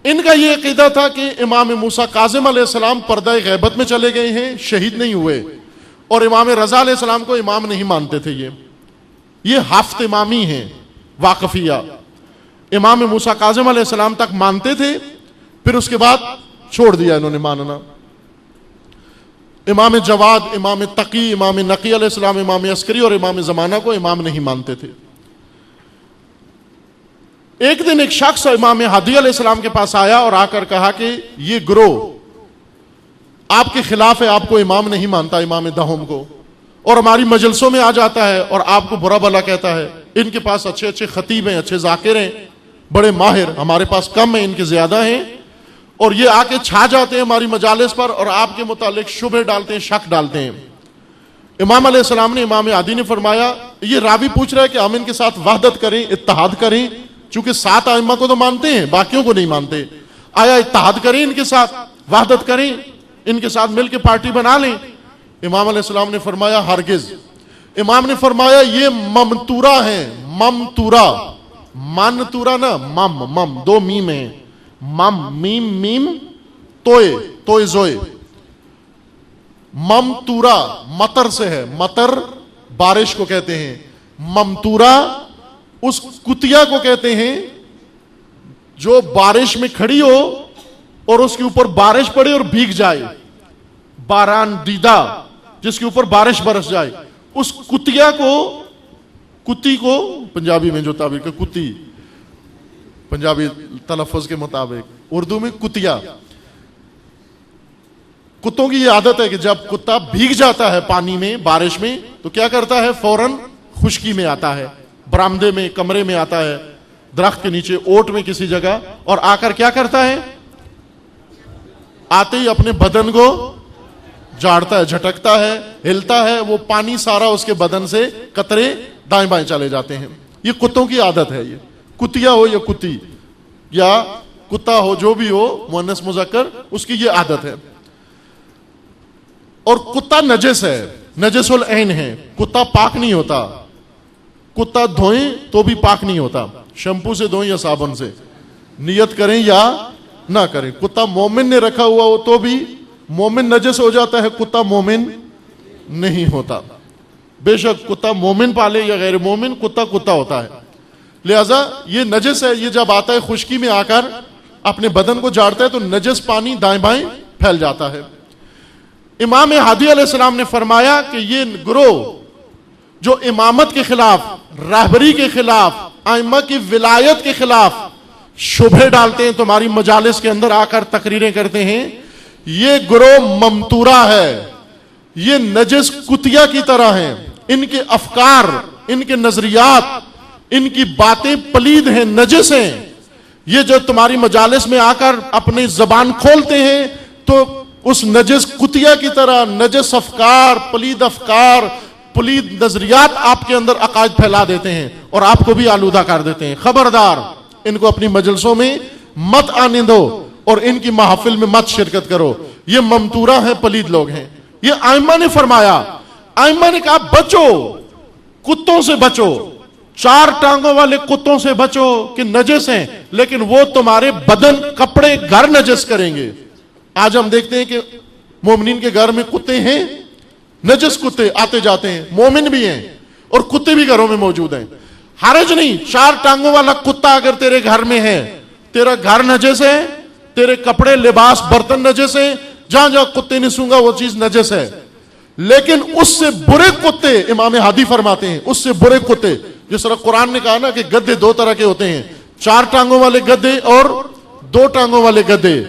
ان کا یہ عقیدہ تھا کہ امام موسیٰ کاظم علیہ السلام پردہ غیبت میں چلے گئے ہیں, شہید نہیں ہوئے, اور امام رضا علیہ السلام کو امام نہیں مانتے تھے. یہ ہفت امامی ہیں واقفیہ. امام موسیٰ کاظم علیہ السلام تک مانتے تھے, پھر اس کے بعد چھوڑ دیا انہوں نے ماننا. امام جواد, امام تقی, امام نقی علیہ السلام, امام عسکری اور امام زمانہ کو امام نہیں مانتے تھے. ایک دن ایک شخص امام ہادی علیہ السلام کے پاس آیا اور آ کر کہا کہ یہ گروہ آپ کے خلاف ہے, آپ کو امام نہیں مانتا, امام دہم کو, اور ہماری مجلسوں میں آ جاتا ہے اور آپ کو برا بھلا کہتا ہے. ان کے پاس اچھے اچھے خطیب ہیں, اچھے ذاکر ہیں, بڑے ماہر, ہمارے پاس کم ہیں, ان کے زیادہ ہیں, اور یہ آ کے چھا جاتے ہیں ہماری مجالس پر اور آپ کے متعلق شبہ ڈالتے ہیں, شک ڈالتے ہیں. امام علیہ السلام نے, امام عادی نے فرمایا یہ راوی پوچھ رہا ہے کہ ہم ان کے ساتھ وحدت کریں, اتحاد کریں, چونکہ 7 ائمہ کو تو مانتے ہیں, باقیوں کو نہیں مانتے, آیا اتحاد کریں ان کے ساتھ, وحدت کریں, ان کے ساتھ مل کے پارٹی بنا لیں؟ امام علیہ السلام نے فرمایا ہرگز. امام نے فرمایا یہ ممتورہ ہیں, ممتورہ, منتورہ نا, مم 2 میم ہیں, مم میم میم توئے, توئے زوئے, ممتورہ مطر سے ہے, مطر بارش کو کہتے ہیں, ممتورہ اس کتیا کو کہتے ہیں جو بارش میں کھڑی ہو اور اس کے اوپر بارش پڑے اور بھیگ جائے، باران دیدہ جس کے اوپر بارش برس جائے، اس کتیا کو، کتی کو پنجابی میں جو تعبیر کا کتی، پنجابی تلفظ کے مطابق، اردو میں کتیا. کتوں کی یہ عادت ہے کہ جب کتا بھیگ جاتا ہے پانی میں، بارش میں، تو کیا کرتا ہے؟ فوراً خشکی میں آتا ہے، برآمدے میں، کمرے میں آتا ہے، درخت کے نیچے، اوٹ میں کسی جگہ، اور آ کر کیا کرتا ہے؟ آتے ہی اپنے بدن کو جھاڑتا ہے، جھٹکتا ہے، ہلتا ہے، وہ پانی سارا اس کے بدن سے قطرے دائیں بائیں چلے جاتے ہیں. یہ کتوں کی عادت ہے. یہ کتیا ہو یا کتی یا کتا ہو، جو بھی ہو، مؤنث مذکر، اس کی یہ عادت ہے. اور کتا نجس ہے، نجس العین ہے. کتا پاک نہیں ہوتا. کتا دھوئیں تو بھی پاک نہیں ہوتا، شیمپو سے دھوئیں یا صابن سے، نیت کریں یا نہ کریں. کتا مومن نے رکھا ہوا ہو تو بھی مومن نجس ہو جاتا ہے، کتا مومن نہیں ہوتا. بے شک کتا مومن پالے یا غیر مومن، کتا کتا ہوتا ہے. لہذا یہ نجس ہے. یہ جب آتا ہے خشکی میں آ کر اپنے بدن کو جھاڑتا ہے تو نجس پانی دائیں بائیں پھیل جاتا ہے. امام ہادی علیہ السلام نے فرمایا کہ یہ گروہ جو امامت کے خلاف، رہبری کے خلاف، ائمہ کی ولایت کے خلاف شبہے ڈالتے ہیں، تمہاری مجالس کے اندر آ کر تقریریں کرتے ہیں، یہ گروہ ممتورہ ہے. یہ نجس کتیا کی طرح ہیں. ان کے افکار، ان کے نظریات، ان کی باتیں پلید ہیں، نجس ہیں. یہ جو تمہاری مجالس میں آ کر اپنی زبان کھولتے ہیں تو اس نجس کتیا کی طرح نجس افکار، پلید نظریات آپ کے اندر عقائد پھیلا دیتے ہیں اور آپ کو بھی آلودہ کر دیتے ہیں. خبردار، ان کو اپنی مجلسوں میں مت آنے دو اور ان کی محافل میں مت شرکت کرو. یہ ممتورہ ہیں، پلید لوگ ہیں. یہ ائمہ نے فرمایا. ائمہ نے کہا بچو، کتوں سے بچو، 4 ٹانگوں والے کتوں سے بچو کہ نجس ہیں، لیکن وہ تمہارے بدن، کپڑے، گھر نجس کریں گے. آج ہم دیکھتے ہیں کہ مومنین کے گھر میں کتے ہیں، نجس کتے آتے جاتے ہیں، مومن بھی ہیں اور کتے بھی گھروں میں موجود ہیں. حرج نہیں، 4 ٹانگوں والا کتا اگر تیرے گھر میں ہے، تیرا گھر نجس ہے، تیرے کپڑے، لباس، برتن نجس ہیں، جہاں جہاں کتے نے سونگا وہ چیز نجس ہے. لیکن اس سے برے کتے، امام ہادی فرماتے ہیں، اس سے برے کتے، جس طرح قرآن نے کہا نا کہ گدھے 2 طرح کے ہوتے ہیں، 4 ٹانگوں والے گدھے اور 2 ٹانگوں والے گدھے.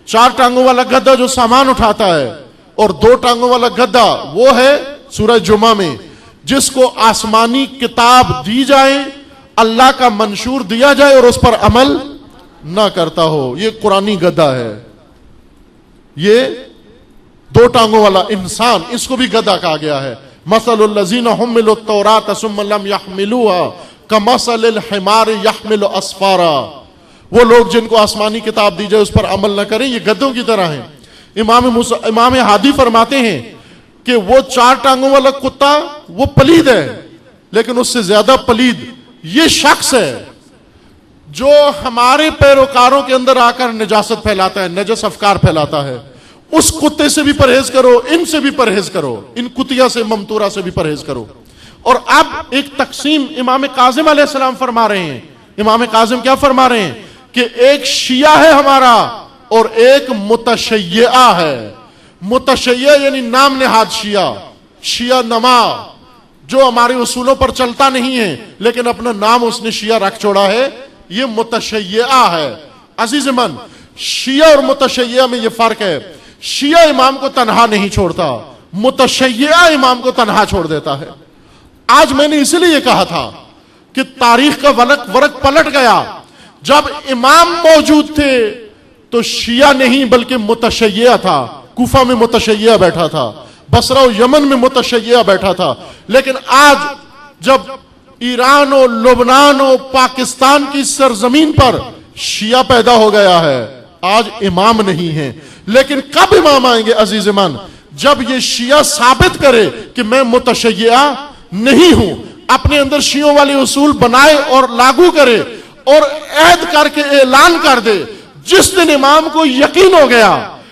4 ٹانگوں والا گدھا جو سامان اٹھاتا ہے، اور 2 ٹانگوں والا گدھا وہ ہے سورہ جمعہ میں جس کو آسمانی کتاب دی جائے، اللہ کا منشور دیا جائے اور اس پر عمل نہ کرتا ہو. یہ قرآنی گدھا ہے. یہ 2 ٹانگوں والا انسان، اس کو بھی گدھا کہا گیا ہے. مثل الذین حملوا التوراۃ ثم لم يحملوها کمثل الحمار يحمل اسفارا. وہ لوگ جن کو آسمانی کتاب دی جائے اس پر عمل نہ کریں، یہ گدھوں کی طرح ہیں. امام ہادی فرماتے ہیں کہ وہ 4 ٹانگوں والا کتا وہ پلید ہے، لیکن اس سے زیادہ پلید یہ شخص ہے جو ہمارے پیروکاروں کے اندر آ کر نجاست پھیلاتا ہے، نجس افکار پھیلاتا ہے. اس کتے سے بھی پرہیز کرو، ان سے بھی پرہیز کرو، ان کتیا سے، ممتورہ سے بھی پرہیز کرو. اور اب ایک تقسیم امام کاظم علیہ السلام فرما رہے ہیں. امام کاظم کیا فرما رہے ہیں کہ ایک شیعہ ہے ہمارا اور ایک متشیعہ ہے. متشیعہ یعنی نام نہاد شیعہ، شیعہ نما، جو ہمارے اصولوں پر چلتا نہیں ہے لیکن اپنا نام اس نے شیعہ رکھ چھوڑا ہے، یہ متشیعہ ہے. عزیز من، شیعہ اور متشیعہ میں یہ فرق ہے. شیعہ امام کو تنہا نہیں چھوڑتا، متشیعہ امام کو تنہا چھوڑ دیتا ہے. آج میں نے اسی لیے یہ کہا تھا کہ تاریخ کا ورق پلٹ گیا. جب امام موجود تھے تو شیعہ نہیں بلکہ متشیعہ تھا. کوفہ میں متشیعہ بیٹھا تھا، بصرہ و یمن میں متشیعہ بیٹھا تھا. لیکن آج جب ایران و لبنان و پاکستان کی سرزمین پر شیعہ پیدا ہو گیا ہے، آج امام نہیں ہیں. لیکن کب امام آئیں گے عزیز من؟ جب یہ شیعہ ثابت کرے کہ میں متشیعہ نہیں ہوں، اپنے اندر شیعوں والے اصول بنائے اور لاگو کرے اور عہد کر کے اعلان کر دے. جس دن امام کو یقین ہو گیا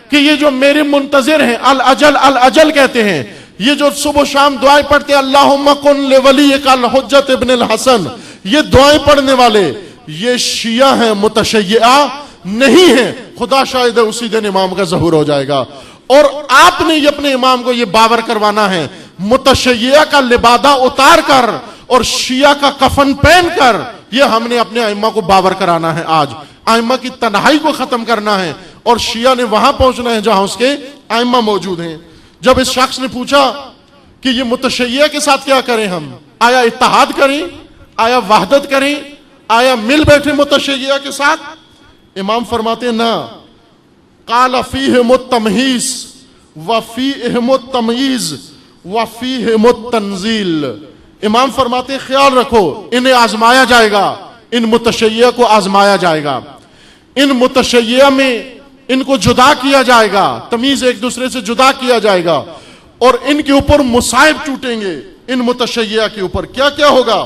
کہ یہ جو میرے منتظر ہیں، الاجل کہتے ہیں، یہ جو صبح و شام دعائیں پڑھتے ہیں اللہم کن لولیک الحجت ابن الحسن، یہ دعائیں پڑھنے والے، یہ شیعہ ہیں متشیعہ نہیں ہیں. خدا شاہد ہے اسی دن امام کا ظہور ہو جائے گا. اور آپ نے یہ اپنے امام کو یہ باور کروانا ہے, متشیعہ کا لبادہ اتار کر اور شیعہ کا کفن پہن کر, یہ ہم نے اپنے ائمہ کو باور کرانا ہے. آج ائمہ کی تنہائی کو ختم کرنا ہے اور شیعہ نے وہاں پہنچنا ہے جہاں اس کے ائمہ موجود ہیں. جب اس شخص نے پوچھا کہ یہ متشیعہ کے ساتھ کیا کریں, ہم آیا اتحاد کریں, آیا وحدت کریں, آیا مل بیٹھے متشیعہ کے ساتھ؟ امام فرماتے ہیں نا, قال فیہم التمہیز وفیہم التمییز وفیہم التنزیل. امام فرماتے ہیں خیال رکھو, انہیں آزمایا جائے گا, ان متشیعہ کو آزمایا جائے گا, ان متشیعہ میں ان کو جدا کیا جائے گا, تمیز ایک دوسرے سے جدا کیا جائے گا, اور ان کے اوپر مصائب ٹوٹیں گے. ان متشیعہ کے اوپر کیا کیا ہوگا؟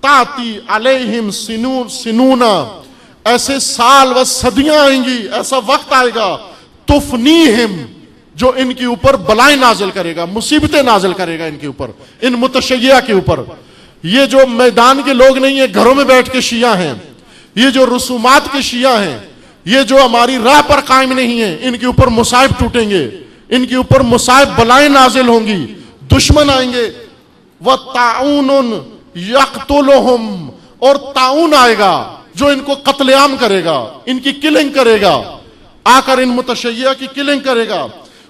تاتی علیہم سنون, ایسے سال و صدیاں آئیں گی, ایسا وقت آئے گا, تفنیہم, جو ان کے اوپر بلائیں نازل کرے گا, مصیبتیں نازل کرے گا ان کے اوپر, ان متشیعہ کے اوپر. یہ جو میدان کے لوگ نہیں ہیں, گھروں میں بیٹھ کے شیعہ ہیں, یہ جو رسومات کے شیعہ ہیں, یہ جو ہماری راہ پر قائم نہیں ہیں, ان کے اوپر مصائب ٹوٹیں گے, ان کے اوپر مصائب بلائیں نازل ہوں گی, دشمن آئیں گے. وَطَاعُونٌ يَقْتُلُهُمْ, اور طاعون آئے گا جو ان کو قتل عام کرے گا, ان کی کلنگ کرے گا, آ کر ان متشیعہ کی کلنگ کرے گا.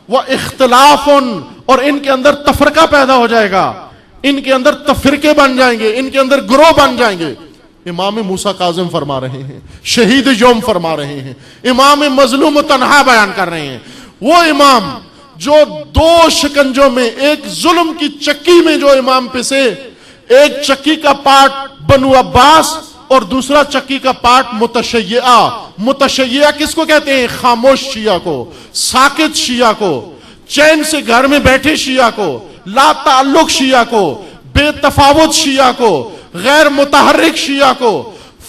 وَاِخْتِلَافٌ, اور ان کے اندر تفرقہ پیدا ہو جائے گا, ان کے اندر تفرقے بن جائیں گے, ان کے اندر گروہ بن جائیں گے. امام موسیٰ کاظم فرما رہے ہیں, شہید یوم فرما رہے ہیں, امام مظلوم و تنہا بیان کر رہے ہیں. وہ امام جو دو شکنجوں میں, ایک ظلم کی چکی میں جو امام پسے, ایک چکی کا پارٹ بنو عباس اور دوسرا چکی کا پارٹ متشیعہ. متشیعہ کس کو کہتے ہیں؟ خاموش شیعہ کو, ساکت شیعہ کو, چین سے گھر میں بیٹھے شیعہ کو, لا تعلق شیعہ کو, بے تفاوت شیعہ کو, غیر متحرک شیعہ کو,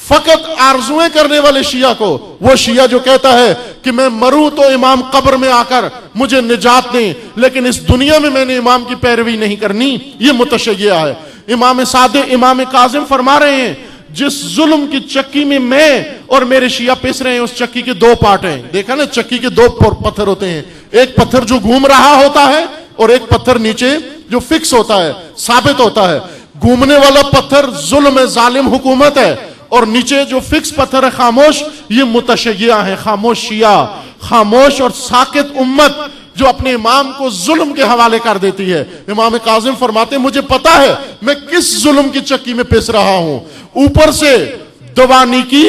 فقط آرزویں کرنے والے شیعہ کو. وہ شیعہ جو کہتا ہے کہ میں مروں تو امام قبر میں آ کر مجھے نجات دیں, لیکن اس دنیا میں نے امام کی پیروی نہیں کرنی, یہ متشیعہ ہے. امام صادق, امام کاظم فرما رہے ہیں جس ظلم کی چکی میں اور میرے شیعہ پس رہے ہیں, اس چکی کے دو پارٹ ہیں. دیکھا نا, چکی کے دو پتھر ہوتے ہیں, ایک پتھر جو گھوم رہا ہوتا ہے اور ایک پتھر نیچے جو فکس ہوتا ہے, ثابت ہوتا ہے. گھومنے والا پتھر ظلم ہے, ظالم حکومت ہے, اور نیچے جو فکس پتھر ہے خاموش, یہ متشیعہ ہیں, خاموش شیعہ, خاموش اور ساکت امت جو اپنے امام کو ظلم کے حوالے کر دیتی ہے. امام کاظم فرماتے ہیں مجھے پتا ہے میں کس ظلم کی چکی میں پس رہا ہوں. اوپر سے دوانی کی,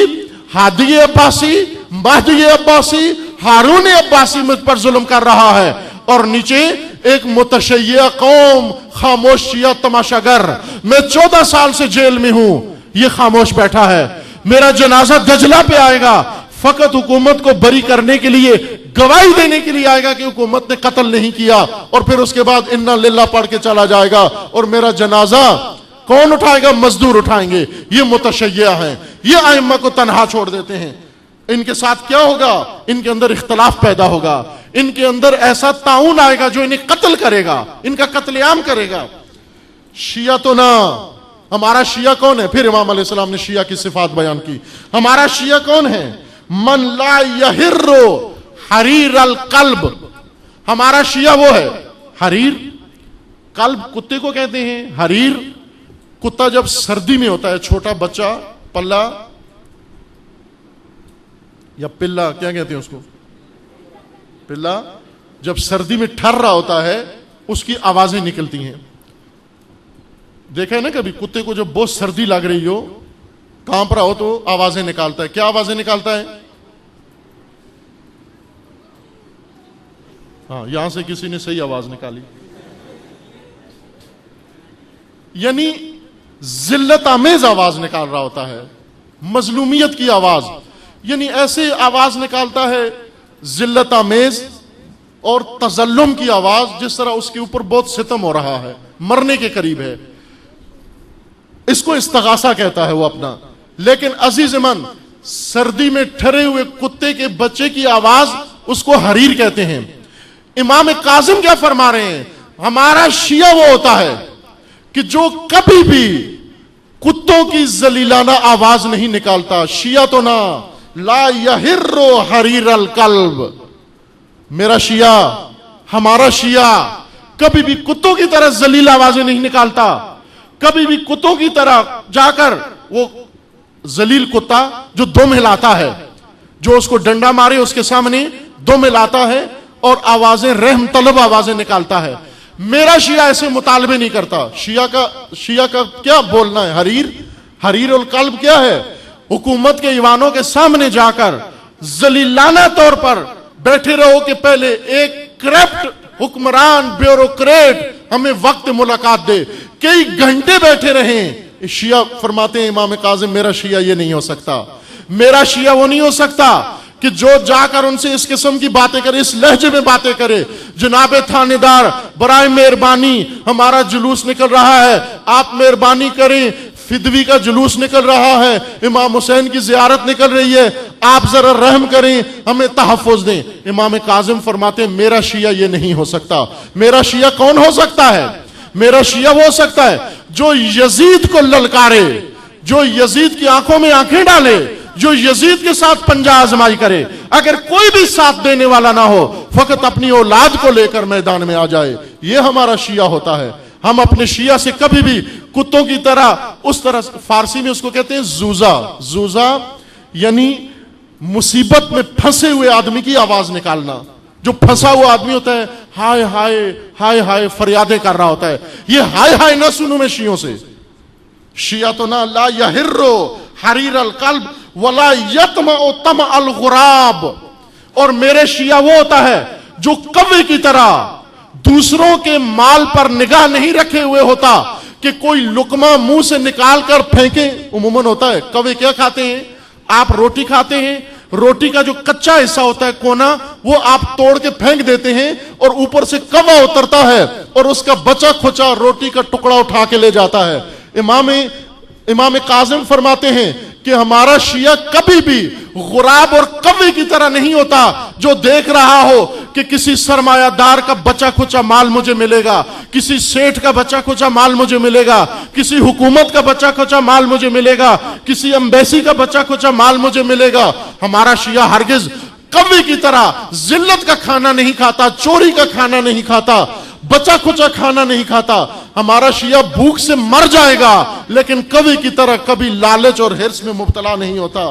ہادی عباسی, مہدی عباسی, ہارون عباسی مجھ پر ظلم کر رہا ہے, اور نیچے ایک متشیعہ قوم, خاموش شیعہ تماشاگر. میں 14 سال سے جیل میں ہوں, یہ خاموش بیٹھا ہے. میرا جنازہ دجلہ پہ آئے گا, فقط حکومت کو بری کرنے کے لیے, گواہی دینے کے لیے آئے گا کہ حکومت نے قتل نہیں کیا, اور پھر اس کے بعد انا للہ پڑھ کے چلا جائے گا, اور میرا جنازہ کون اٹھائے گا؟ مزدور اٹھائیں گے. یہ متشیعہ ہیں, یہ ائمہ کو تنہا چھوڑ دیتے ہیں. ان کے ساتھ کیا ہوگا؟ ان کے اندر اختلاف پیدا ہوگا, ان کے اندر ایسا طاعون آئے گا جو انہیں قتل کرے گا, ان کا قتل عام کرے گا. شیعہ تو نہ, ہمارا شیعہ کون ہے؟ پھر امام علیہ السلام نے شیعہ کی صفات بیان کی. ہمارا شیعہ کون ہے؟ من لا یحر حریر القلب. ہمارا شیعہ وہ ہے, حریر قلب کتے کو کہتے ہیں. حریر کتا جب سردی میں ہوتا ہے, چھوٹا بچہ, پلہ یا پلا, کیا کہتے ہیں اس کو, پلا, جب سردی میں ٹھر رہا ہوتا ہے اس کی آوازیں نکلتی ہیں. دیکھا ہے نا کبھی کتے کو جب بہت سردی لگ رہی ہو, کانپ رہا ہو تو آوازیں نکالتا ہے. کیا آوازیں نکالتا ہے؟ ہاں, یہاں سے کسی نے صحیح آواز نکالی. یعنی ذلت آمیز آواز نکال رہا ہوتا ہے, مظلومیت کی آواز. یعنی ایسے آواز نکالتا ہے ذلت آمیز اور تظلم کی آواز, جس طرح اس کے اوپر بہت ستم ہو رہا ہے, مرنے کے قریب ہے. اس کو استغاثہ کہتا ہے وہ اپنا. لیکن عزیز من, سردی میں ٹھرے ہوئے کتے کے بچے کی آواز, اس کو حریر کہتے ہیں. امام کاظم کیا فرما رہے ہیں؟ ہمارا شیعہ وہ ہوتا ہے کہ جو کبھی بھی کتوں کی ذلیلانہ آواز نہیں نکالتا. شیعہ تو نہ لا یحر حریر القلب. میرا شیعہ، ہمارا شیعہ کبھی بھی کتوں کی طرح ذلیل آوازیں نہیں نکالتا. کبھی بھی کتوں کی طرح جا کر وہ ذلیل کتا جو دم ہلاتا ہے، جو اس کو ڈنڈا مارے اس کے سامنے دم ہلاتا ہے اور آوازیں رحم طلب آوازیں نکالتا ہے، میرا شیعہ ایسے مطالبے نہیں کرتا. شیعہ کا کیا بولنا ہے؟ حریر القلب کیا ہے؟ حکومت کے ایوانوں کے سامنے جا کر ذلیلانہ طور پر بیٹھے رہو کہ پہلے ایک کرپٹ حکمران بیوروکریٹ ہمیں وقت ملاقات دے، کئی گھنٹے بیٹھے رہیں. شیعہ فرماتے ہیں امام کاظم میرا شیعہ یہ نہیں ہو سکتا. میرا شیعہ وہ نہیں ہو سکتا کہ جو جا کر ان سے اس قسم کی باتیں کرے، اس لہجے میں باتیں کرے. جناب تھانے دار برائے مہربانی ہمارا جلوس نکل رہا ہے، آپ مہربانی کریں، فدوی کا جلوس نکل رہا ہے، امام حسین کی زیارت نکل رہی ہے، آپ ذرا رحم کریں، ہمیں تحفظ دیں. امام کاظم فرماتے ہیں میرا شیعہ یہ نہیں ہو سکتا. میرا شیعہ کون ہو سکتا ہے؟ میرا شیعہ وہ ہو سکتا ہے جو یزید کو للکارے، جو یزید کی آنکھوں میں آنکھیں ڈالے، جو یزید کے ساتھ پنجہ آزمائی کرے. اگر کوئی بھی ساتھ دینے والا نہ ہو، فقط اپنی اولاد کو لے کر میدان میں آ جائے. یہ ہمارا شیعہ ہوتا ہے. ہم اپنے شیعہ سے کبھی بھی کتوں کی طرح، اس طرح فارسی میں اس کو کہتے ہیں زوزہ یعنی مصیبت میں پھنسے ہوئے آدمی کی آواز نکالنا. جو پھنسا ہوا آدمی ہوتا ہے ہائے ہائے ہائے ہائے فریادیں کر رہا ہوتا ہے. یہ ہائے ہائے نہ سنوں میں شیعوں سے. شیعہ تو نہ لا یحر حریر القلب ولا یطمع طمع الغراب. اور میرے شیعہ وہ ہوتا ہے جو کوے کی طرح دوسروں کے مال پر نگاہ نہیں رکھے ہوئے ہوتا کہ کوئی لقمہ منہ سے نکال کر پھینکے. عموماً ہوتا ہے کوے کیا کھاتے ہیں؟ آپ روٹی کھاتے ہیں، روٹی کا جو کچا حصہ ہوتا ہے کونا، وہ آپ توڑ کے پھینک دیتے ہیں اور اوپر سے کوا اترتا ہے اور اس کا بچا کھچا روٹی کا ٹکڑا اٹھا کے لے جاتا ہے. امام کاظم فرماتے ہیں کہ ہمارا شیعہ کبھی بھی غراب اور کوے کی طرح نہیں ہوتا جو دیکھ رہا ہو کہ کسی سرمایہ دار کا بچا کھچا مال مجھے ملے گا، کسی سیٹھ کا بچا کھچا مال مجھے ملے گا، کسی حکومت کا بچا کھچا مال مجھے ملے گا، کسی امبیسی کا بچا کھچا مال مجھے ملے گا. ہمارا شیعہ ہرگز کوے کی طرح ذلت کا کھانا نہیں کھاتا، چوری کا کھانا نہیں کھاتا، بچا کھچا کھانا نہیں کھاتا. ہمارا شیعہ بھوک سے مر جائے گا لیکن کوے کی طرح کبھی لالچ اور ہرس میں مبتلا نہیں ہوتا.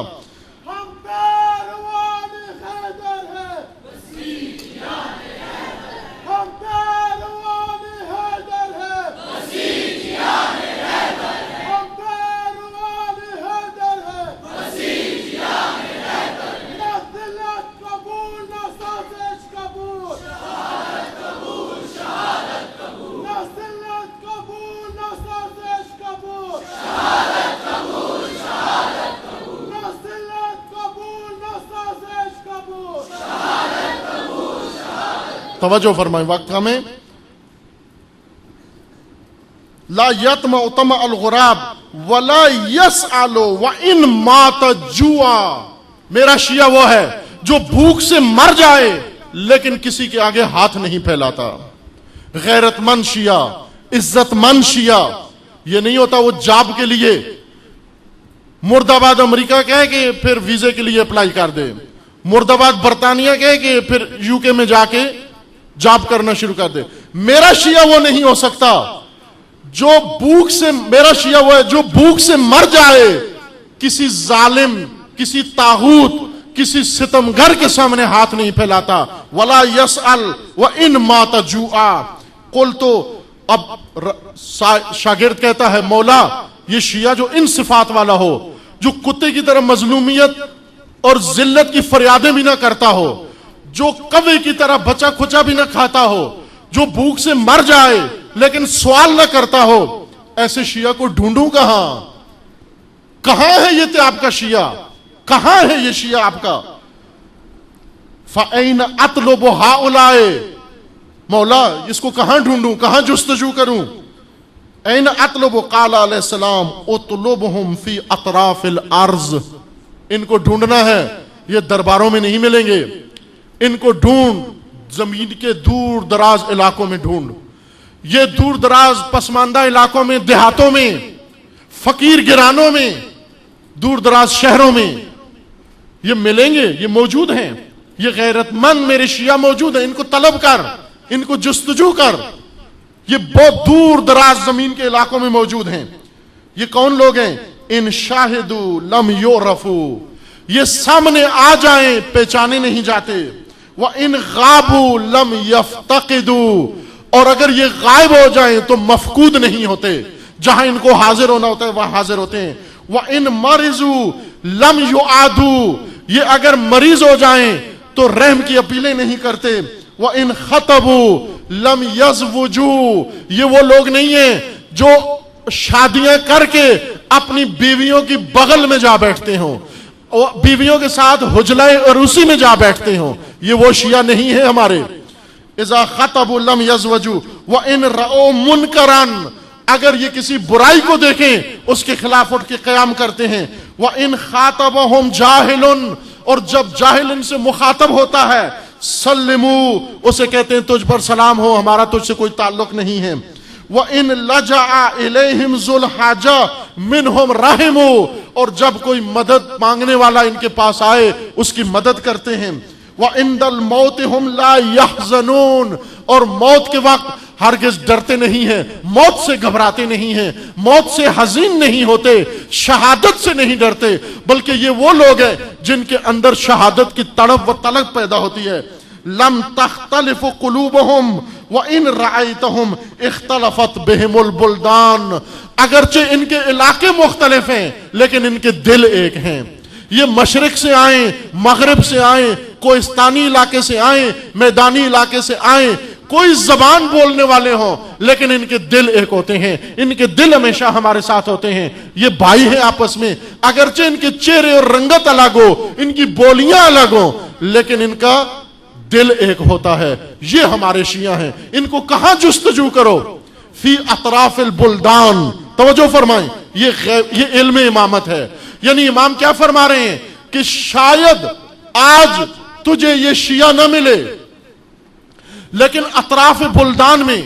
ہم پیروان حیدر ہیں، ہم پیروان حیدر ہیں، ہم پیروان حیدر ہیں. نہ ذلت قبول نہ سازش قبول، نہ ذلت قبول نہ سازش قبول، نہ ذلت قبول نہ سازش قبول. توجہ فرمائیں، وقت ہمیں. لا یطمع طمع الغراب ولا یسأل وان مات جوعا. میرا شیعہ وہ ہے جو بھوک سے مر جائے لیکن کسی کے آگے ہاتھ نہیں پھیلاتا. غیرت مند شیعہ، عزت مند شیعہ یہ نہیں ہوتا وہ جاب کے لیے مرد آباد امریکہ کہے کہ پھر ویزے کے لیے اپلائی کر دے، مرد آباد برطانیہ کہے کہ پھر یو کے میں جا کے جاب کرنا شروع کر دے. میرا شیعہ وہ نہیں ہو سکتا جو بھوک سے، میرا شیعہ وہ ہے جو بھوک سے مر جائے، کسی ظالم، کسی طاغوت، کسی ستمگر کے سامنے ہاتھ نہیں پھیلاتا. ولا یسأل وان مات جوعا. قلت، اب شاگرد کہتا ہے مولا یہ شیعہ جو ان صفات والا ہو، جو کتے کی طرح مظلومیت اور ذلت کی فریادیں بھی نہ کرتا ہو، جو کوے کی طرح بچا کھچا بھی نہ کھاتا ہو، جو بھوک سے مر جائے لیکن سوال نہ کرتا ہو، ایسے شیعہ کو ڈھونڈوں کہاں؟ کہاں ہے یہ آپ کا شیعہ؟ کہاں ہے یہ شیعہ آپ کا؟ فَأَيْنَ أَطْلُبُ هَؤُلَاءِ. مولا اس کو کہاں ڈھونڈوں، کہاں جستجو کروں؟ این اطلب، قال علیہ السلام اطلبهم فی اطراف الارض. ان کو ڈھونڈنا ہے، یہ درباروں میں نہیں ملیں گے. ان کو ڈھونڈ زمین کے دور دراز علاقوں میں ڈھونڈ، یہ دور دراز پسماندہ علاقوں میں، دیہاتوں میں. فقیر گرانوں میں، دور دراز شہروں میں یہ ملیں گے، یہ موجود ہیں. یہ غیرت مند میرے شیعہ موجود ہیں، ان کو طلب کر، ان کو جستجو کر. یہ بہت دور دراز زمین کے علاقوں میں موجود ہیں. یہ کون لوگ ہیں؟ ان شاہدو لم یعرفو، یہ سامنے آ جائیں پہچانے نہیں جاتے. وَإِنْ غَابُوا لَمْ يَفْتَقِدُوا، اور اگر یہ غائب ہو جائیں تو مفقود نہیں ہوتے. جہاں ان کو حاضر ہونا ہوتا ہے وہاں حاضر ہوتے ہیں. وَإِنْ مَرِضُوا لَمْ يُعَادُوا، یہ اگر مریض ہو جائیں تو رحم کی اپیلیں نہیں کرتے. وَإِنْ خَطَبُوا لَمْ يَزْوُجُوا، یہ وہ لوگ نہیں ہیں جو شادیاں کر کے اپنی بیویوں کی بغل میں جا بیٹھتے ہوں، بیویوں کے ساتھ حجلہ عروسی میں جا بیٹھتے ہوں. یہ وہ شیعہ نہیں ہیں ہمارے. اذا خطبوا لم يزوجوا وان رأوا منکرا، اگر یہ کسی برائی کو دیکھیں اس کے خلاف اٹھ کے قیام کرتے ہیں. وان خاطبهم جاہل، اور جب جاہل ان سے مخاطب ہوتا ہے سلموا، اسے کہتے ہیں تجھ پر سلام ہو، ہمارا تجھ سے کوئی تعلق نہیں ہے. وَإِن لَجَعَ إِلَيْهِمْ ذُو الْحَاجَةِ مِنْهُمْ رَحِمُوا، اور جب کوئی مدد مانگنے والا ان کے پاس آئے اس کی مدد کرتے ہیں. وَعِنْدَ الْمَوْتِ هُمْ لَا يَحْزَنُونَ، اور موت کے وقت ہرگز ڈرتے نہیں ہیں، موت سے گھبراتے نہیں ہیں، موت سے حزین نہیں ہوتے، شہادت سے نہیں ڈرتے، بلکہ یہ وہ لوگ ہیں جن کے اندر شہادت کی تڑپ و طلب پیدا ہوتی ہے. لم تختلف قلوبهم وان رأيتهم اختلفت بهم البلدان، اگرچہ ان کے علاقے مختلف ہیں لیکن ان کے دل ایک ہیں. یہ مشرق سے آئیں، مغرب سے آئیں، کوہستانی علاقے سے آئیں، میدانی علاقے سے آئیں، کوئی زبان بولنے والے ہوں لیکن ان کے دل ایک ہوتے ہیں، ان کے دل ہمیشہ ہمارے ساتھ ہوتے ہیں. یہ بھائی ہیں آپس میں، اگرچہ ان کے چہرے اور رنگت الگ ہو، ان کی بولیاں الگ ہوں، لیکن ان کا دل ایک ہوتا ہے. یہ ہمارے شیعہ ہیں. ان کو کہاں جستجو کرو؟ فی اطراف البلدان. توجہ فرمائیں، یہ علم امامت ہے. یعنی امام کیا فرما رہے ہیں کہ شاید آج تجھے یہ شیعہ نہ ملے، لیکن اطراف بلدان میں،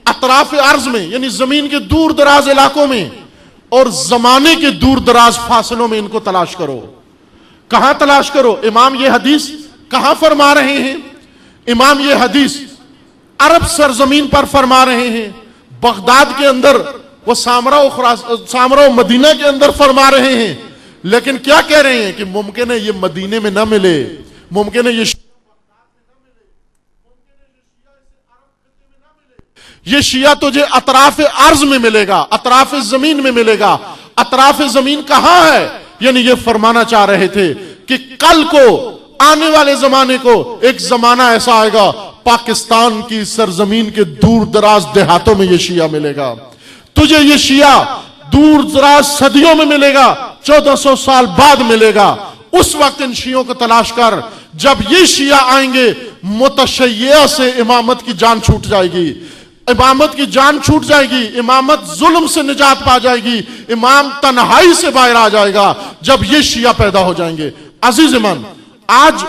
اطراف ارض میں، یعنی زمین کے دور دراز علاقوں میں اور زمانے کے دور دراز فاصلوں میں ان کو تلاش کرو. کہاں تلاش کرو؟ امام یہ حدیث کہاں فرما رہے ہیں؟ امام یہ حدیث عرب سرزمین پر فرما رہے ہیں، بغداد کے اندر، وہ سامرہ و مدینہ کے اندر فرما رہے ہیں. لیکن کیا کہہ رہے ہیں کہ ممکن ہے یہ مدینے میں نہ ملے، ممکن ہے یہ شیعہ تجھے اطراف ارض میں ملے گا، اطراف زمین میں ملے گا. اطراف زمین کہاں ہے؟ یعنی یہ فرمانا چاہ رہے تھے کہ کل کو، آنے والے زمانے کو، ایک زمانہ ایسا آئے گا پاکستان کی سرزمین کے دور دراز دیہاتوں میں یہ شیعہ ملے گا. تجھے یہ شیعہ دور دراز صدیوں میں ملے گا، 1400 سال بعد ملے گا. اس وقت ان شیعوں کو تلاش کر. جب یہ شیعہ آئیں گے متشیعہ سے امامت کی جان چھوٹ جائے گی، امامت کی جان چھوٹ جائے گی، امامت ظلم سے نجات پا جائے گی، امام تنہائی سے باہر آ جائے گا جب یہ شیعہ پیدا ہو جائیں گے. عزیز من، آج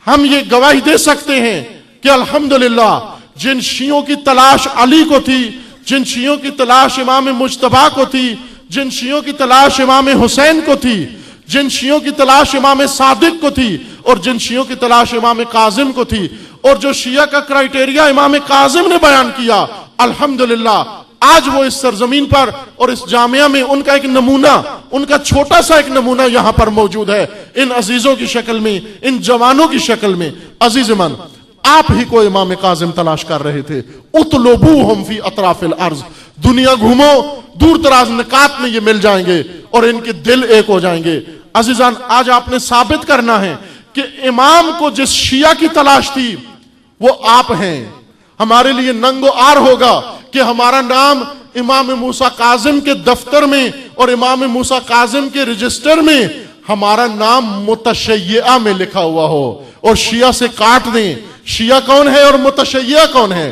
ہم یہ گواہی دے سکتے ہیں کہ الحمدللہ جن شیعوں کی تلاش علی کو تھی، جن شیعوں کی تلاش امام مجتبیٰ کو تھی، جن شیعوں کی تلاش امام حسین کو تھی، جن شیعوں کی تلاش امام صادق کو تھی، اور جن شیعوں کی تلاش امام کاظم کو تھی، اور جو شیعہ کا کرائیٹیریا امام کاظم نے بیان کیا، الحمدللہ آج وہ اس سرزمین پر اور اس جامعہ میں ان کا ایک نمونہ، ان کا چھوٹا سا ایک نمونہ یہاں پر موجود ہے، ان عزیزوں کی شکل میں، ان جوانوں کی شکل میں. عزیز من، آپ ہی کو امام کاظم تلاش کر رہے تھے. اطلبوہم فی اطراف الارض، دنیا گھومو، دور دراز نکات میں یہ مل جائیں گے اور ان کے دل ایک ہو جائیں گے. عزیزان، آج آپ نے ثابت کرنا ہے کہ امام کو جس شیعہ کی تلاش تھی وہ آپ ہیں. ہمارے لیے ننگ و عار ہوگا کہ ہمارا نام امام موسیٰ کاظم کے دفتر میں اور امام موسیٰ کاظم کے رجسٹر میں ہمارا نام متشیعہ میں لکھا ہوا ہو اور شیعہ سے کاٹ دیں. شیعہ کون ہے اور متشیعہ کون ہے؟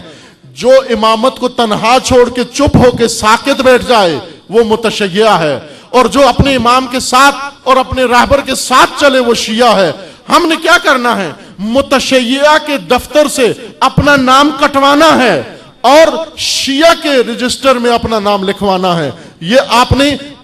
جو امامت کو تنہا چھوڑ کے چپ ہو کے ساکت بیٹھ جائے وہ متشیعہ ہے، اور جو اپنے امام کے ساتھ اور اپنے راہبر کے ساتھ چلے وہ شیعہ ہے. ہم نے کیا کرنا ہے؟ متشیعہ کے دفتر سے اپنا نام کٹوانا ہے اور شیعہ کے رجسٹر میں اپنا نام لکھوانا ہے. یہ آپ نے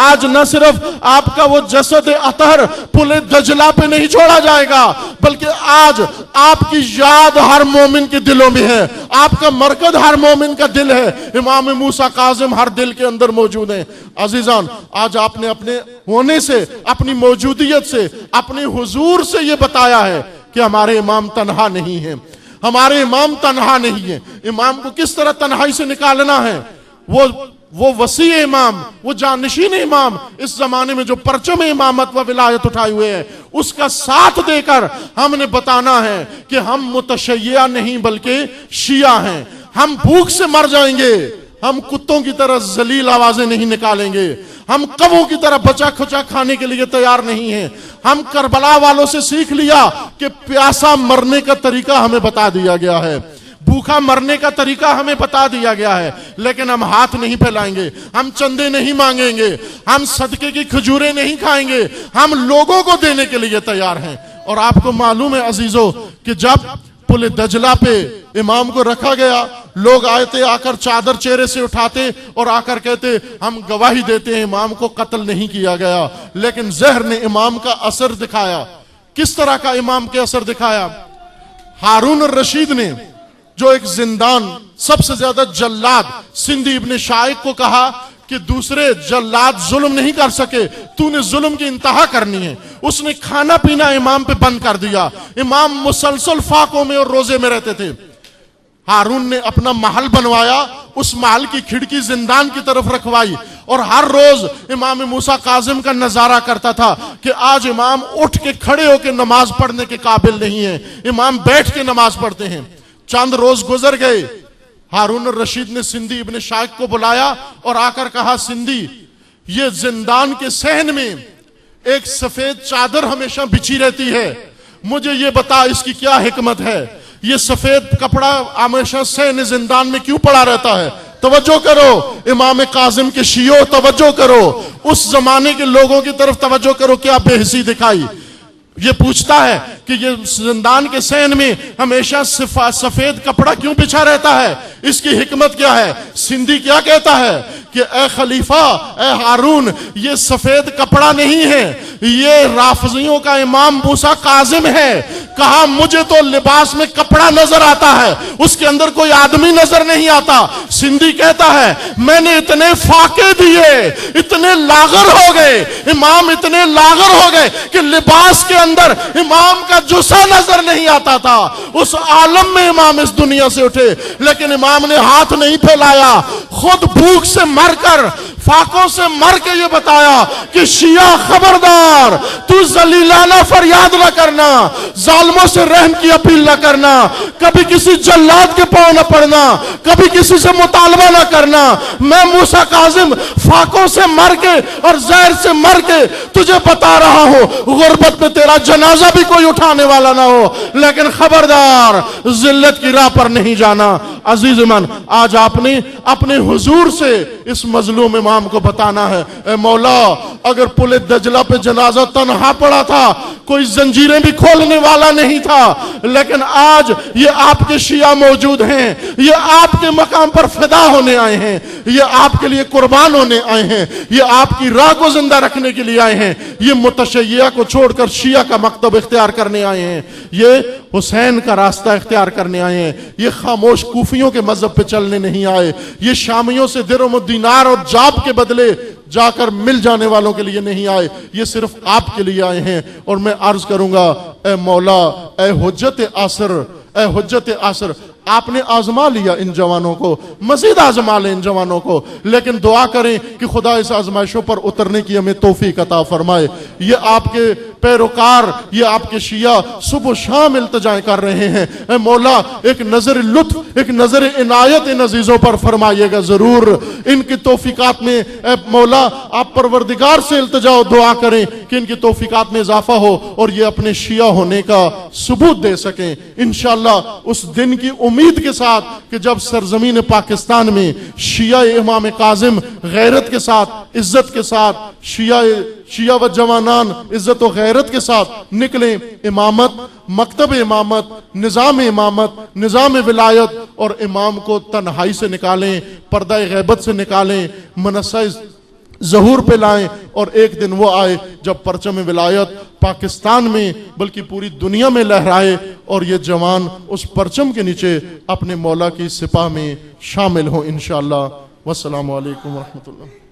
آج نہ صرف آپ کا وہ جسد اطہر پل دجلہ پہ نہیں چھوڑا جائے گا، بلکہ آج آپ کی یاد ہر مومن کے دلوں میں ہے. آپ کا مرکز ہر مومن کا دل ہے. امام موسیٰ کاظم ہر دل کے اندر موجود ہیں. عزیزان، آج آپ نے اپنے ہونے سے، اپنی موجودیت سے، اپنے حضور سے یہ بتایا ہے کہ ہمارے امام تنہا نہیں ہیں. ہمارے امام تنہا نہیں ہیں. امام کو کس طرح تنہائی سے نکالنا ہے؟ وہ وسیع امام، وہ جانشین امام، اس زمانے میں جو پرچم امامت و ولایت اٹھائے ہوئے ہیں، اس کا ساتھ دے کر ہم نے بتانا ہے کہ ہم متشیعہ نہیں بلکہ شیعہ ہیں. ہم بھوک سے مر جائیں گے، ہم کتوں کی طرح ذلیل آوازیں نہیں نکالیں گے، ہم کبوں کی طرح بچا کھچا کھانے کے لیے تیار نہیں ہیں. ہم کربلا والوں سے سیکھ لیا کہ پیاسا مرنے کا طریقہ ہمیں بتا دیا گیا ہے، بھوکا مرنے کا طریقہ ہمیں بتا دیا گیا ہے، لیکن ہم ہاتھ نہیں پھیلائیں گے، ہم چندے نہیں مانگیں گے، ہم صدقے کی کھجوریں نہیں کھائیں گے، ہم لوگوں کو دینے کے لیے تیار ہیں. اور آپ کو معلوم ہے عزیزو کہ جب پل دجلہ پہ امام کو رکھا گیا، لوگ آئے تھے، آ کر چادر چہرے سے اٹھاتے اور آ کر کہتے ہم گواہی دیتے ہیں امام کو قتل نہیں کیا گیا. لیکن زہر نے امام کا اثر دکھایا. کس طرح کا امام کے اثر دکھایا؟ ہارون الرشید نے، جو ایک زندان سب سے زیادہ جلاد سندھی ابن شائق کو کہا کہ دوسرے جلاد ظلم نہیں کر سکے، تو نے ظلم کی انتہا کرنی ہے، اس نے کھانا پینا امام پہ بند کر دیا. امام مسلسل فاقوں میں اور روزے میں رہتے تھے. ہارون نے اپنا محل بنوایا، اس محل کی کھڑکی زندان کی طرف رکھوائی اور ہر روز امام موسیٰ کاظم کا نظارہ کرتا تھا کہ آج امام اٹھ کے کھڑے ہو کے نماز پڑھنے کے قابل نہیں ہیں، امام بیٹھ کے نماز پڑھتے ہیں. چند روز گزر گئے، ہارون الرشید نے سندھی ابن شائق کو بلایا اور آ کر کہا، سندھی، یہ زندان کے صحن میں ایک سفید چادر ہمیشہ بچھی رہتی ہے، مجھے یہ بتا اس کی کیا حکمت ہے؟ یہ سفید کپڑا ہمیشہ صحن زندان میں کیوں پڑا رہتا ہے؟ توجہ کرو امام کاظم کے شیعوں، توجہ کرو اس زمانے کے لوگوں کی طرف توجہ کرو، کیا بے حسی دکھائی. یہ پوچھتا ہے کہ یہ زندان کے صحن میں ہمیشہ سفید کپڑا کیوں بچھا رہتا ہے، اس کی حکمت کیا ہے؟ سندھی کیا کہتا ہے کہ اے خلیفہ، اے ہارون، یہ سفید کپڑا نہیں ہے، یہ رافضیوں کا امام موسیٰ کاظم ہے. کہا مجھے تو لباس میں کپڑا نظر آتا ہے، اس کے اندر کوئی آدمی نظر نہیں آتا. سندھی کہتا ہے میں نے اتنے فاقے دیے، اتنے لاغر ہو گئے، امام اتنے لاغر ہو گئے کہ لباس کے اندر امام کا جسا نظر نہیں آتا تھا. اس عالم میں امام اس دنیا سے اٹھے، لیکن امام نے ہاتھ نہیں پھیلایا، خود بھوک سے مر کر، فاقوں سے مر کے یہ بتایا کہ شیعہ خبردار، تو ذلیلانہ فریاد نہ کرنا، ظالموں سے رحم کی اپیل نہ کرنا، کبھی کسی جلاد کے پاؤں نہ پڑنا، کبھی کسی سے مطالبہ نہ کرنا. میں موسیٰ کاظم فاقوں سے مر کے اور زہر سے مر کے تجھے بتا رہا ہوں، غربت میں تیرا جنازہ بھی کوئی اٹھانے والا نہ ہو، لیکن خبردار ذلت کی راہ پر نہیں جانا. عزیز من، آج آپ نے اپنے حضور سے اس مظلوم امام کو بتانا ہے، اے مولا، اگر پل دجلہ پہ جنازہ تنہا پڑا تھا، کوئی زنجیریں بھی کھولنے والا نہیں تھا، لیکن آج یہ آپ کے شیعہ موجود ہیں، یہ آپ کے مقام پر فدا ہونے آئے ہیں، یہ آپ کے لیے قربان ہونے آئے ہیں، یہ آپ کی راہ کو زندہ رکھنے کے لیے آئے ہیں، یہ متشیعہ کو چھوڑ کر شیعہ کا مکتب اختیار کرنے آئے ہیں، یہ حسین کا راستہ اختیار کرنے آئے ہیں، یہ خاموش کوفیوں کے مذہب پہ چلنے نہیں آئے، یہ شامیوں سے درہم و دینار اور جاب کے بدلے جا کر مل جانے والوں کے لیے نہیں آئے، یہ صرف آپ کے لیے آئے ہیں. اور میں عرض کروں گا، اے مولا، اے حجت عصر، اے حجت عصر، آپ نے آزما لیا ان جوانوں کو، مزید آزما لیں ان جوانوں کو، لیکن دعا کریں کہ خدا اس آزمائشوں پر اترنے کی ہمیں توفیق عطا فرمائے. یہ آپ کے پیروکار، یہ آپ کے شیعہ صبح و شام التجائیں کر رہے ہیں، اے مولا ایک نظر لطف، ایک نظر عنایت ان عزیزوں پر فرمائیے گا ضرور. ان کی توفیقات میں اے مولا آپ پروردگار سے التجا و دعا کریں کہ ان کی توفیقات میں اضافہ ہو اور یہ اپنے شیعہ ہونے کا ثبوت دے سکیں انشاءاللہ اس دن کی امید کے ساتھ کہ جب سرزمین پاکستان میں شیعہ امام کاظم غیرت کے ساتھ، عزت کے ساتھ، شیعہ و جوانان عزت و غیرت کے ساتھ نکلیں، امامت، مکتب امامت، نظام ولایت اور امام کو تنہائی سے نکالیں، پردہ غیبت سے نکالیں، منصہ ظہور پہ لائیں، اور ایک دن وہ آئے جب پرچم ولایت پاکستان میں بلکہ پوری دنیا میں لہرائے اور یہ جوان اس پرچم کے نیچے اپنے مولا کی سپاہ میں شامل ہوں انشاءاللہ۔ والسلام علیکم ورحمۃ اللہ۔